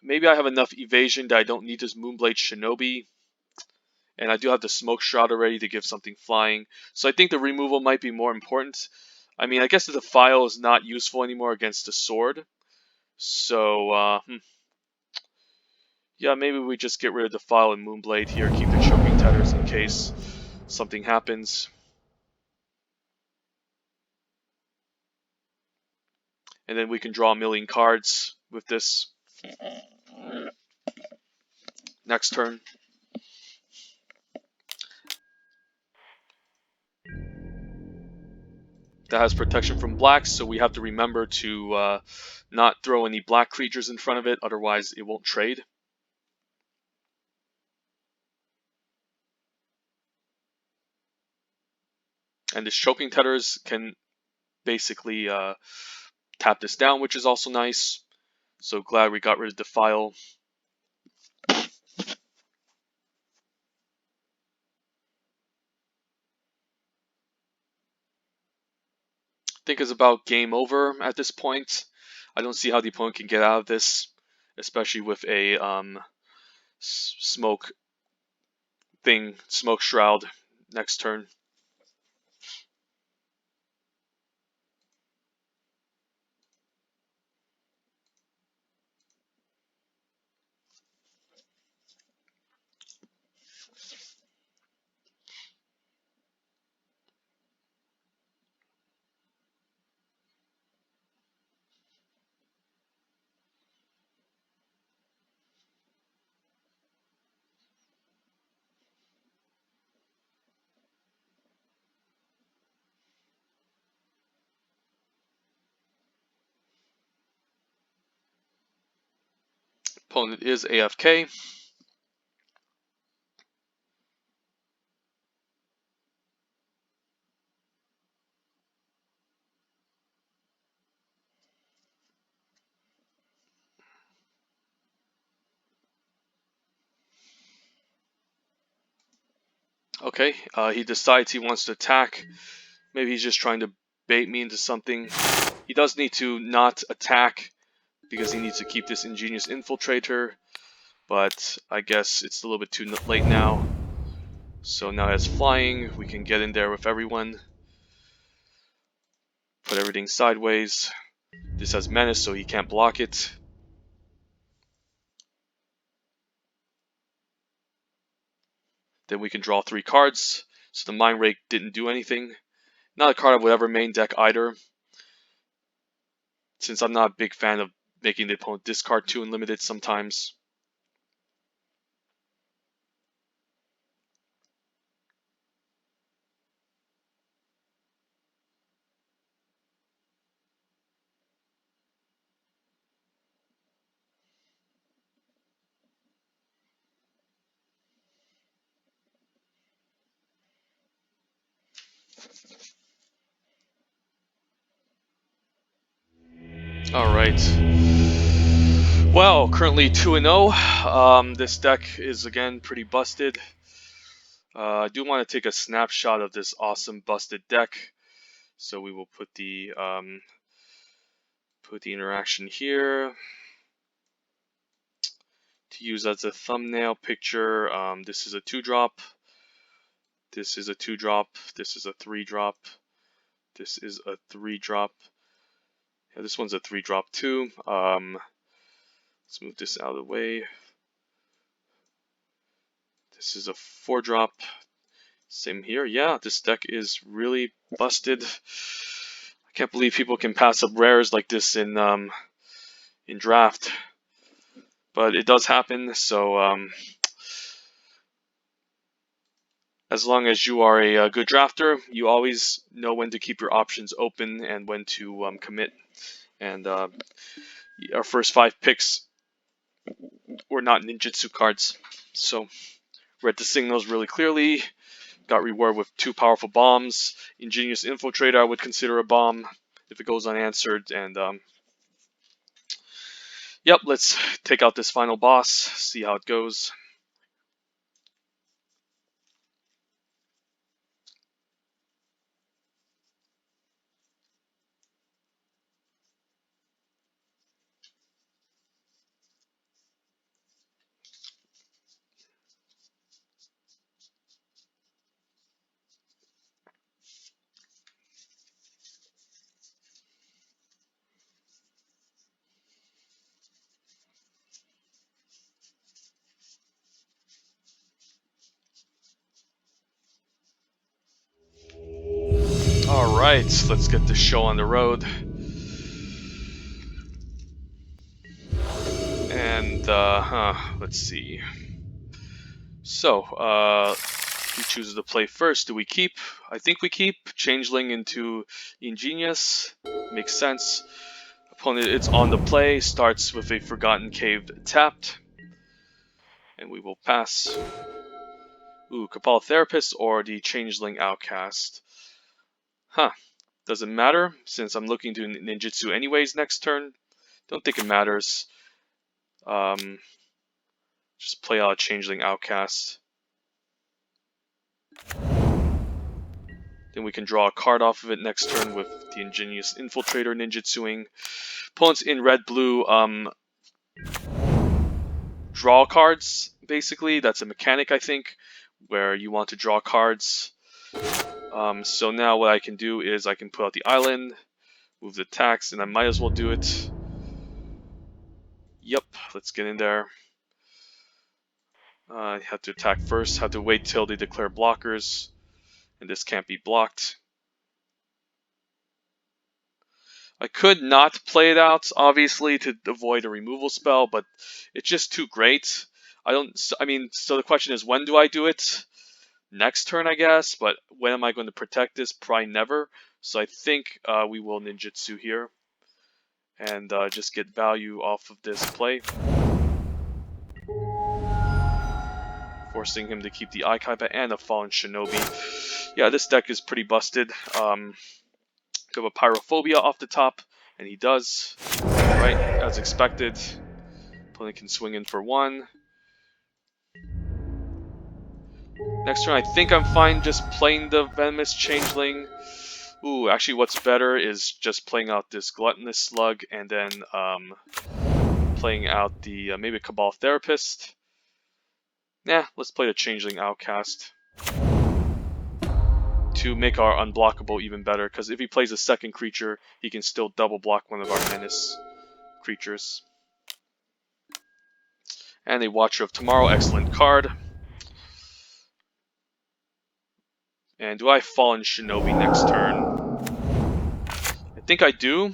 Maybe I have enough evasion that I don't need this Moonblade Shinobi. And I do have the Smoke Shroud already to give something flying. So I think the removal might be more important. I mean, I guess the Defile is not useful anymore against the Sword. So, yeah, maybe we just get rid of Defile and Moonblade here, keep the Choking Tethers in case something happens. And then we can draw a million cards with this next turn. That has protection from blacks, so we have to remember to not throw any black creatures in front of it, otherwise it won't trade. And this Choking Tethers can basically tap this down, which is also nice. So glad we got rid of Defile. I think is about game over at this point. I don't see how the opponent can get out of this, especially with a smoke shroud next turn. Opponent is AFK. Okay, he decides he wants to attack. Maybe he's just trying to bait me into something. He does need to not attack because he needs to keep this Ingenious Infiltrator, but I guess it's a little bit too late now. So now as flying, we can get in there with everyone. Put everything sideways. This has Menace, so he can't block it. Then we can draw 3 cards. So the Mind Rake didn't do anything. Not a card I would ever main deck either, since I'm not a big fan of making the opponent discard 2 unlimited sometimes. Alright. Well, currently 2-0. This deck is again pretty busted. I do want to take a snapshot of this awesome busted deck. So we will put the interaction here to use as a thumbnail picture. This is a 2-drop. This is a 2-drop. This is a 3-drop. This is a 3-drop. Yeah, this one's a 3-drop too. Let's move this out of the way. This is a 4-drop. Same here. Yeah, this deck is really busted. I can't believe people can pass up rares like this in draft, but it does happen. So as long as you are a good drafter, you always know when to keep your options open and when to commit. And our first 5 picks were not ninjutsu cards, so read the signals really clearly. Got rewarded with 2 powerful bombs. Ingenious Infiltrator I would consider a bomb if it goes unanswered. And yep, let's take out this final boss, see how it goes. Alright, let's get this show on the road. And, let's see. So, he chooses to play first. Do we keep? I think we keep. Changeling into Ingenious. Makes sense. Opponent, it's on the play. Starts with a Forgotten Cave tapped. And we will pass. Ooh, Cabal Therapist or the Changeling Outcast. Huh. Doesn't matter, since I'm looking to Ninjitsu anyways next turn. Don't think it matters. Just play out Changeling Outcast. Then we can draw a card off of it next turn with the Ingenious Infiltrator ninjutsuing. Opponents in red-blue draw cards, basically. That's a mechanic, I think, where you want to draw cards. So now what I can do is I can put out the island, move the tax, and I might as well do it. Yep, let's get in there. I have to attack first, have to wait till they declare blockers, and this can't be blocked. I could not play it out, obviously, to avoid a removal spell, but it's just too great. I mean, so the question is, when do I do it? Next turn, I guess, but when am I going to protect this? Probably never. So I think we will ninjutsu here and just get value off of this play, forcing him to keep the Aikaiba and a Fallen Shinobi. Yeah, this deck is pretty busted. Have a Pyrophobia off the top, and he does, right, as expected. Opponent can swing in for 1. Next turn, I think I'm fine just playing the Venomous Changeling. Ooh, actually what's better is just playing out this Gluttonous Slug and then playing out the maybe Cabal Therapist. Nah, let's play the Changeling Outcast to make our unblockable even better, because if he plays a second creature, he can still double block one of our Menace creatures. And a Watcher of Tomorrow, excellent card. And do I Fallen Shinobi next turn? I think I do.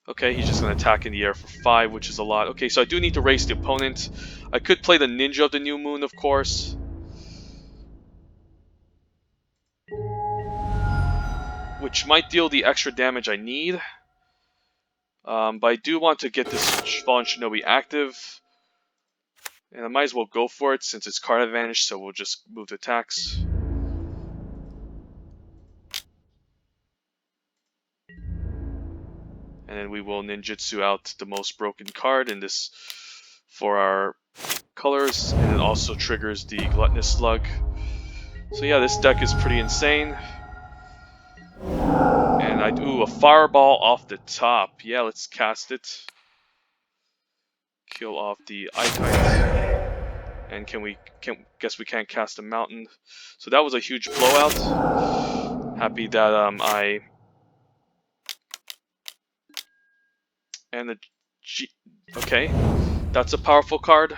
Okay, he's just going to attack in the air for 5, which is a lot. Okay, so I do need to race the opponent. I could play the Ninja of the New Moon, of course. Which might deal the extra damage I need. But I do want to get this Fallen Shinobi active. And I might as well go for it since it's card advantage, so we'll just move the attacks. And then we will ninjutsu out the most broken card in this for our colors, and it also triggers the Gluttonous Slug. So yeah, this deck is pretty insane. And I do a Fireball off the top. Yeah, let's cast it. Kill off the Ikite. And guess we can't cast a Mountain. So that was a huge blowout. Happy that and the G okay. That's a powerful card.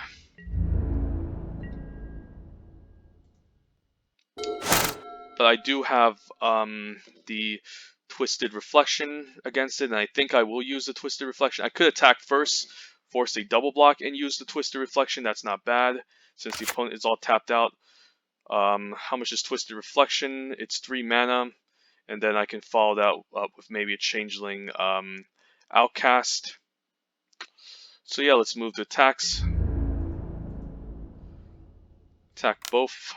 But I do have the Twisted Reflection against it, and I think I will use the Twisted Reflection. I could attack first, force a double block, and use the Twisted Reflection. That's not bad, since the opponent is all tapped out. How much is Twisted Reflection? It's 3 mana, and then I can follow that up with maybe a Changeling Outcast. So yeah, let's move the attacks. Attack both.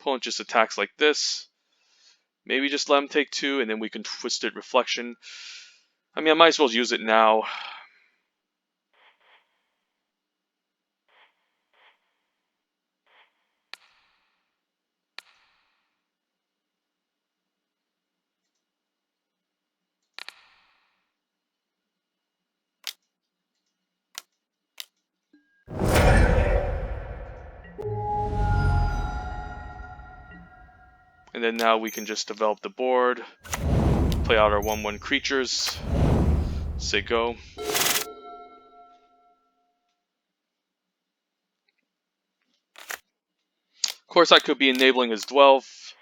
Opponent just attacks like this. Maybe just let him take 2, and then we can Twisted Reflection. I mean, I might as well use it now. And then now we can just develop the board, play out our 1/1 creatures, say go. Of course, I could be enabling his Dwelf.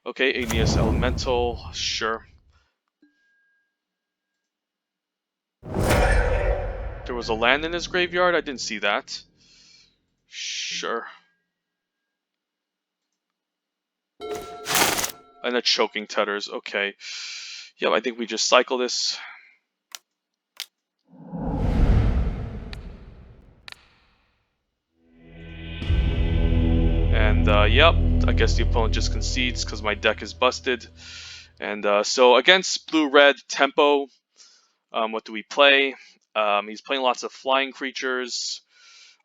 Okay, Igneous Elemental, sure. There was a land in his graveyard? I didn't see that. Sure. And a Choking Tethers, okay. Yep, I think we just cycle this. And yep, I guess the opponent just concedes because my deck is busted. And so against blue-red tempo, what do we play? He's playing lots of flying creatures.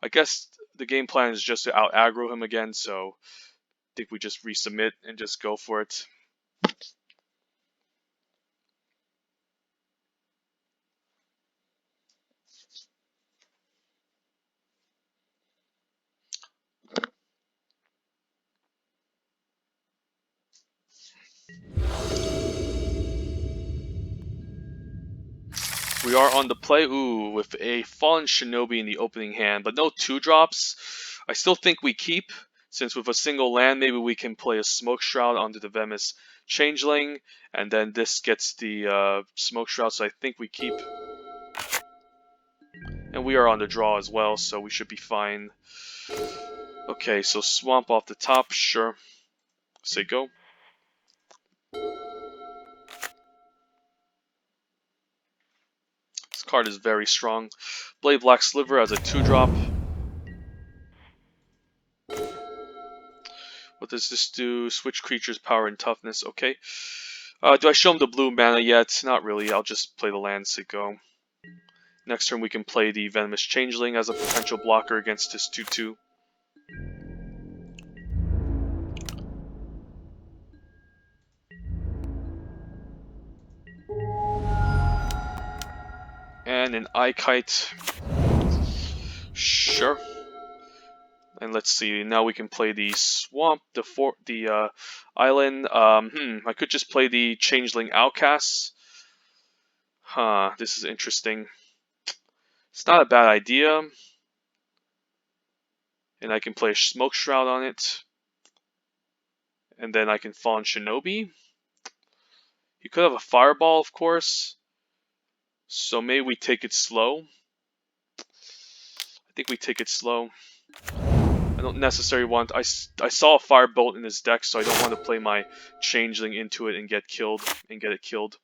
I guess the game plan is just to out aggro him again, so I think we just resubmit and just go for it. We are on the play, ooh, with a Fallen Shinobi in the opening hand, but no 2-drops. I still think we keep, since with a single land, maybe we can play a Smoke Shroud onto the Venomous Changeling, and then this gets the Smoke Shroud, so I think we keep. And we are on the draw as well, so we should be fine. Okay, so Swamp off the top, sure. Say go. This card is very strong. Blade Black Sliver as a 2-drop. What does this do? Switch creatures' power and toughness. Okay. Do I show him the blue mana yet? Not really. I'll just play the land, say go. Next turn we can play the Venomous Changeling as a potential blocker against his 2-2. And an Kite. Sure. And let's see, now we can play the Swamp, the Island. I could just play the Changeling Outcast. Huh, this is interesting. It's not a bad idea. And I can play a Smoke Shroud on it. And then I can Fallen Shinobi. He could have a Fireball, of course. So maybe we take it slow. I think we take it slow. I don't necessarily want... I saw a Firebolt in his deck, so I don't want to play my Changeling into it and get killed and get it killed.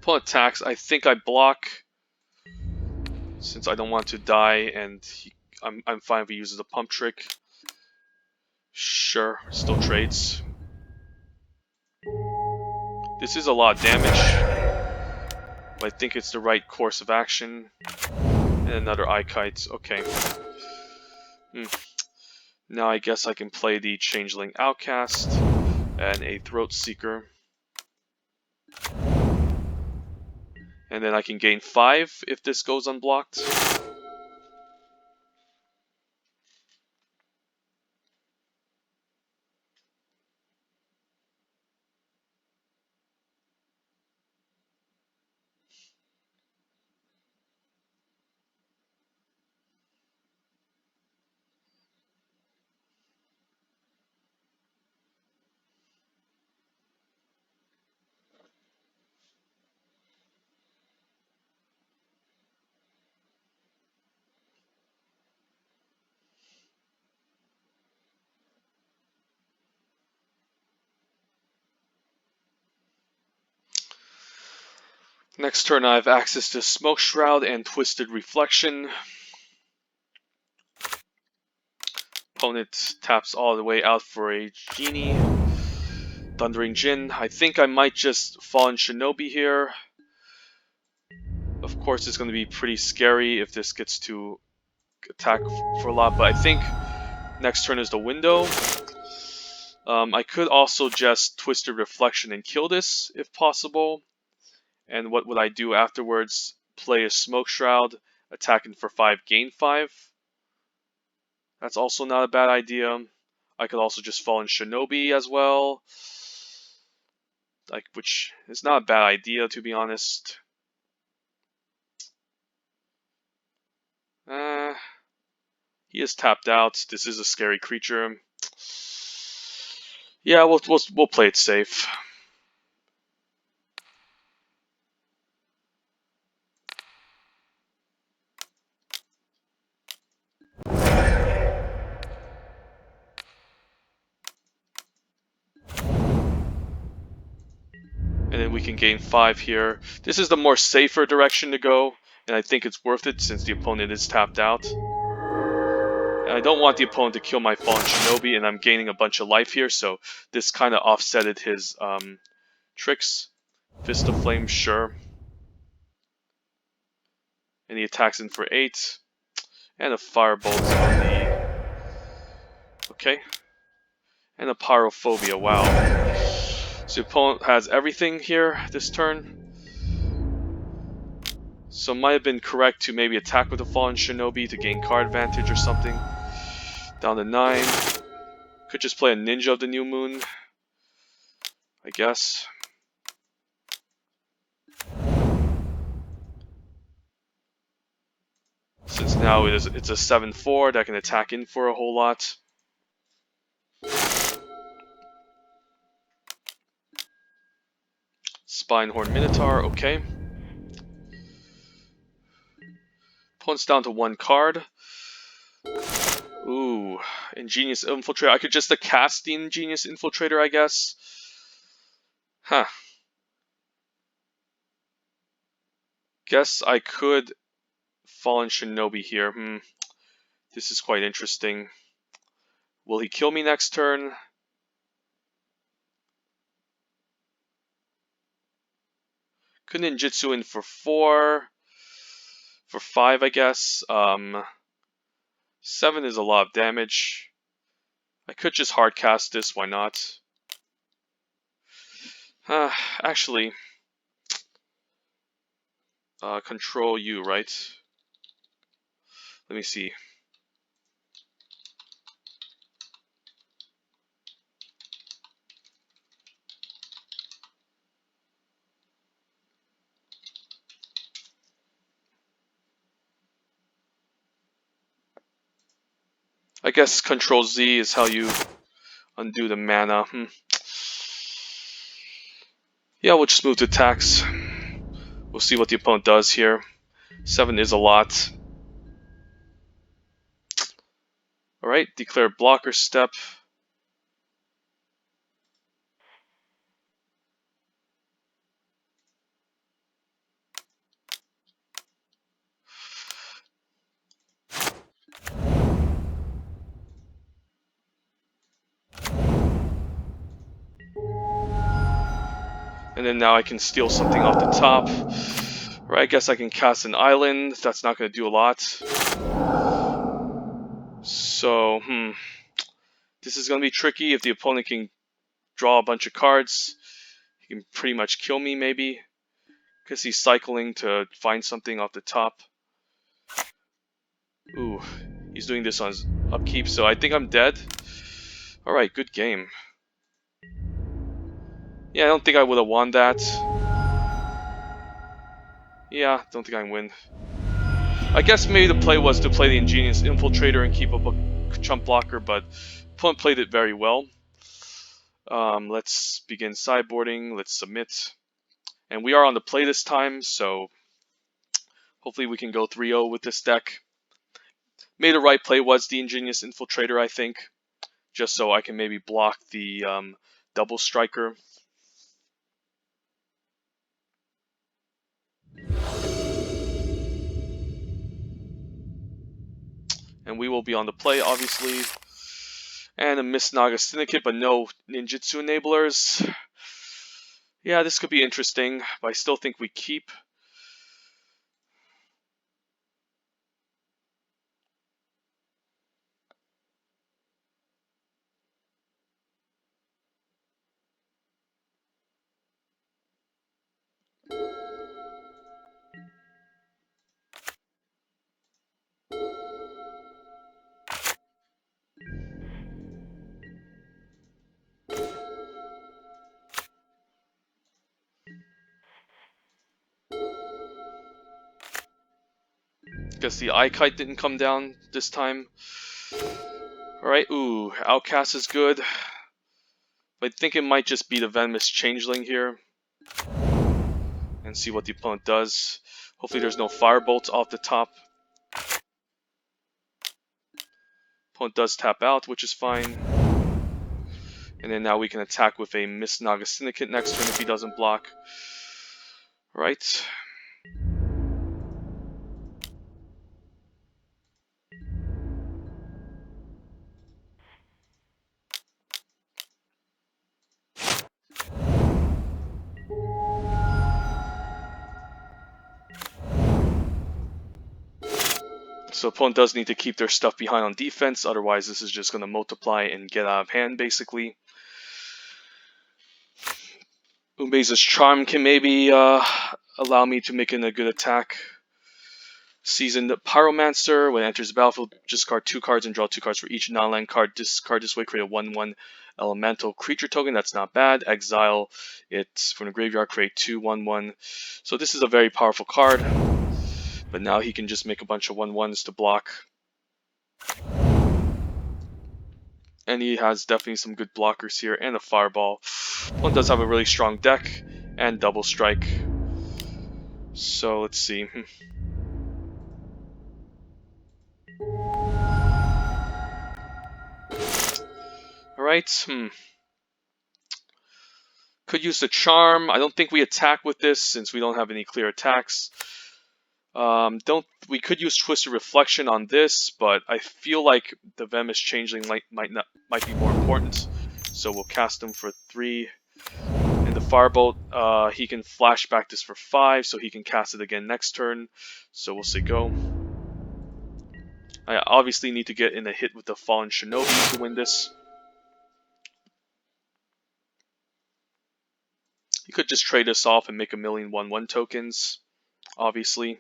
Opponent attacks. I think I block since I don't want to die, and I'm fine if he uses a Pump Trick. Sure, still trades. This is a lot of damage, but I think it's the right course of action. And another Kite. Okay. Now I guess I can play the Changeling Outcast and a Throat Seeker. And then I can gain 5 if this goes unblocked. Next turn I have access to Smoke Shroud and Twisted Reflection. Opponent taps all the way out for a Genie. Thundering Jin. I think I might just Fallen Shinobi here. Of course it's going to be pretty scary if this gets to attack for a lot, but I think next turn is the window. I could also just Twisted Reflection and kill this if possible. And what would I do afterwards? Play a Smoke Shroud, attacking for 5, gain 5. That's also not a bad idea. I could also just Fallen Shinobi as well. Which is not a bad idea, to be honest. He is tapped out. This is a scary creature. Yeah, we'll play it safe. And then we can gain 5 here. This is the more safer direction to go, and I think it's worth it since the opponent is tapped out. And I don't want the opponent to kill my Fallen Shinobi, and I'm gaining a bunch of life here, so this kind of offsetted his tricks. Fist of Flame, sure. And he attacks in for 8. And a Firebolt on the... Okay. And a Pyrophobia, wow. So the opponent has everything here this turn. So might have been correct to maybe attack with the Fallen Shinobi to gain card advantage or something. Down to 9. Could just play a Ninja of the New Moon, I guess. Since now it's a 7/4 that can attack in for a whole lot. Spinehorn Minotaur, okay. Opponent's down to 1 card. Ooh, Ingenious Infiltrator. I could just cast the Ingenious Infiltrator, I guess. Huh. Guess I could Fallen Shinobi here. This is quite interesting. Will he kill me next turn? Could Ninjitsu in for 4. For 5, I guess. 7 is a lot of damage. I could just hardcast this, why not? Actually, control you, right? Let me see. I guess Control Z is how you undo the mana. Yeah, we'll just move to attacks. We'll see what the opponent does here. 7 is a lot. Alright, declare blocker step. And then now I can steal something off the top. Right, I guess I can cast an island. That's not going to do a lot. So, this is going to be tricky. If the opponent can draw a bunch of cards, he can pretty much kill me, maybe. Because he's cycling to find something off the top. Ooh, he's doing this on his upkeep, so I think I'm dead. Alright, good game. Yeah, I don't think I would have won that. Yeah, don't think I win. I guess maybe the play was to play the Ingenious Infiltrator and keep up a chump blocker, but opponent played it very well. Let's begin sideboarding. Let's submit. And we are on the play this time, so hopefully we can go 3-0 with this deck. Made the right play was the Ingenious Infiltrator, I think, just so I can maybe block the double striker. And we will be on the play, obviously. And a Miss Naga Syndicate, but no Ninjitsu enablers. Yeah, this could be interesting, but I still think we keep. Guess the Eye Kite didn't come down this time. Alright, ooh, Outcast is good. But I think it might just be the Venomous Changeling here. And see what the opponent does. Hopefully there's no Firebolt off the top. Opponent does tap out, which is fine. And then now we can attack with a Miss Naga Syndicate next turn if he doesn't block. Right. So opponent does need to keep their stuff behind on defense, otherwise this is just going to multiply and get out of hand, basically. Umbeza's Charm can maybe allow me to make in a good attack. Seasoned Pyromancer, when it enters the battlefield, discard 2 cards and draw 2 cards for each non-land card. Discard this way, create a 1/1 elemental creature token. That's not bad. Exile it from the graveyard, create 2 1/1. So this is a very powerful card. But now he can just make a bunch of 1/1s to block. And he has definitely some good blockers here, and a Fireball. One does have a really strong deck, and Double Strike. So let's see. Alright, Could use the Charm. I don't think we attack with this since we don't have any clear attacks. We could use Twisted Reflection on this, but I feel like the Venomous Changeling might be more important. So we'll cast him for 3. And the Firebolt, he can flashback this for 5, so he can cast it again next turn. So we'll say go. I obviously need to get in a hit with the Fallen Shinobi to win this. You could just trade us off and make a million 1/1 tokens, obviously.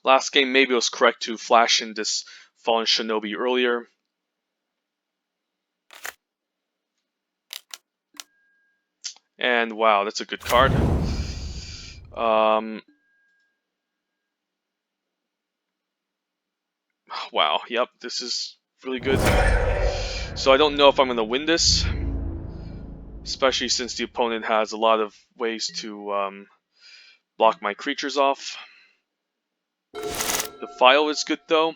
Last game, maybe it was correct to flash in this Fallen Shinobi earlier. And wow, that's a good card. Wow, yep, this is really good. So I don't know if I'm going to win this, especially since the opponent has a lot of ways to block my creatures off. The File is good though.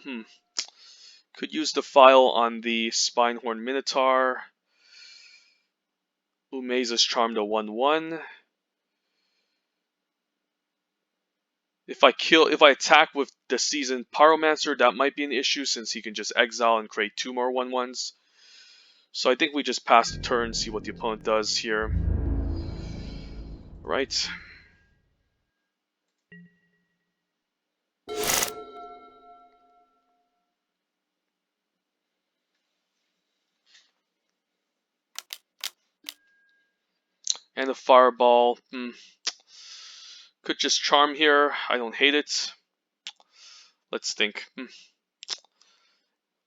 Could use the File on the Spinehorn Minotaur. Umeza's Charm to 1/1. If I attack with the Seasoned Pyromancer, that might be an issue since he can just exile and create 2 more 1/1s. So I think we just pass the turn, see what the opponent does here. Right. And a Fireball. Could just Charm here. I don't hate it. Let's think.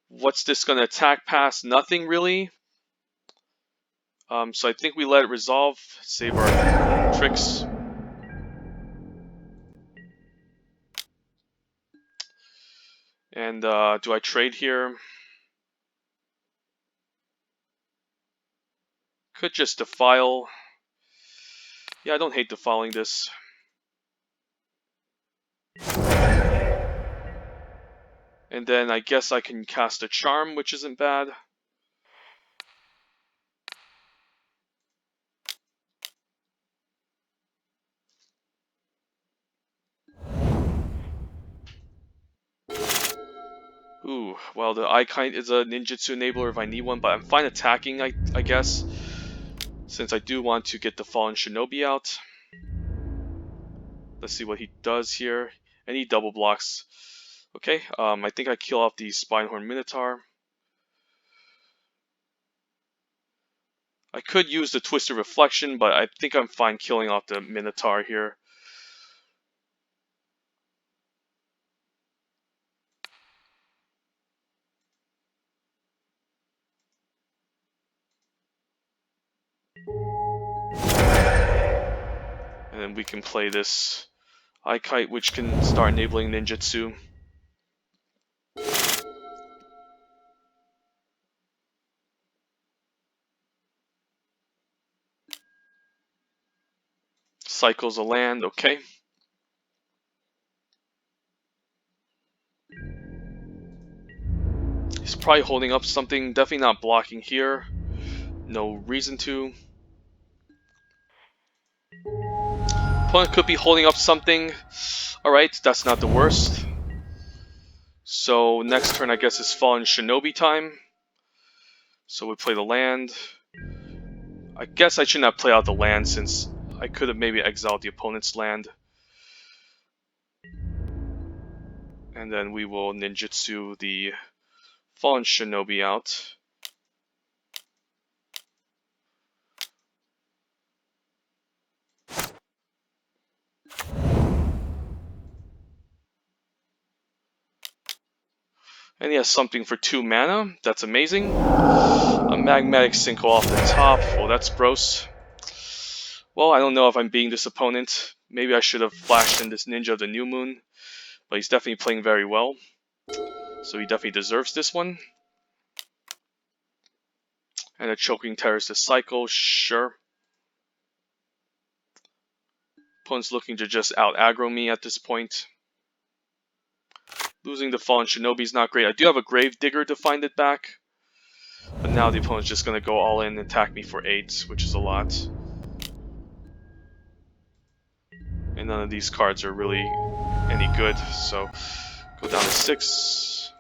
What's this going to attack past? Nothing really. So I think we let it resolve. Save our tricks. And do I trade here? Could just defile. Yeah, I don't hate defiling this. And then I guess I can cast a Charm, which isn't bad. Ooh, well, the Icon is a Ninjitsu enabler if I need one, but I'm fine attacking, I guess, since I do want to get the Fallen Shinobi out. Let's see what he does here. And he double blocks. Okay, I think I kill off the Spinehorn Minotaur. I could use the Twisted Reflection, but I think I'm fine killing off the Minotaur here. And then we can play this Ikite, which can start enabling Ninjitsu. Cycles a land, okay. He's probably holding up something, definitely not blocking here. No reason to. Opponent could be holding up something. Alright, that's not the worst. So next turn I guess is Fallen Shinobi time. So we play the land. I guess I should not play out the land since I could have maybe exiled the opponent's land. And then we will ninjutsu the fallen shinobi out. And he has something for 2 mana. That's amazing. A magmatic sinkhole off the top. Well, that's gross. Well, I don't know if I'm beating this opponent. Maybe I should have flashed in this Ninja of the New Moon. But he's definitely playing very well. So he definitely deserves this one. And a Choking Terrorist to cycle, sure. Opponent's looking to just out-aggro me at this point. Losing the Fallen Shinobi is not great. I do have a Grave Digger to find it back. But now the opponent's just going to go all in and attack me for 8, which is a lot. And none of these cards are really any good, so go down to 6.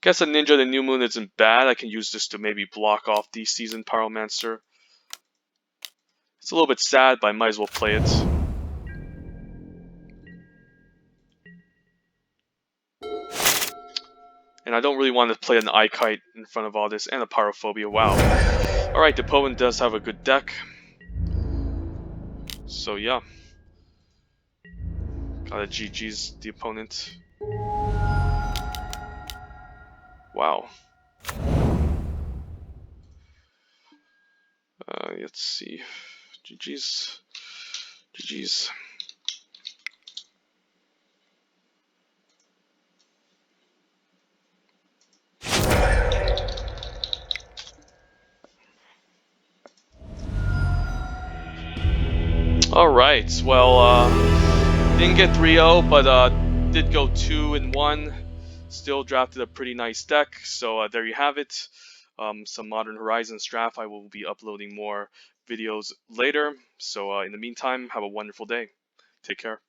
Guess a Ninja the New Moon isn't bad. I can use this to maybe block off the Seasoned Pyromancer. It's a little bit sad, but I might as well play it. And I don't really want to play an Eye-Kite in front of all this, and a Pyrophobia, wow. Alright, the opponent does have a good deck. So yeah. Gotta GG's the opponent. Wow. Let's see. GG's. GG's. Alright, well, didn't get 3-0, but did go 2-1. Still drafted a pretty nice deck, so there you have it. Some Modern Horizons draft. I will be uploading more videos later. So in the meantime, have a wonderful day. Take care.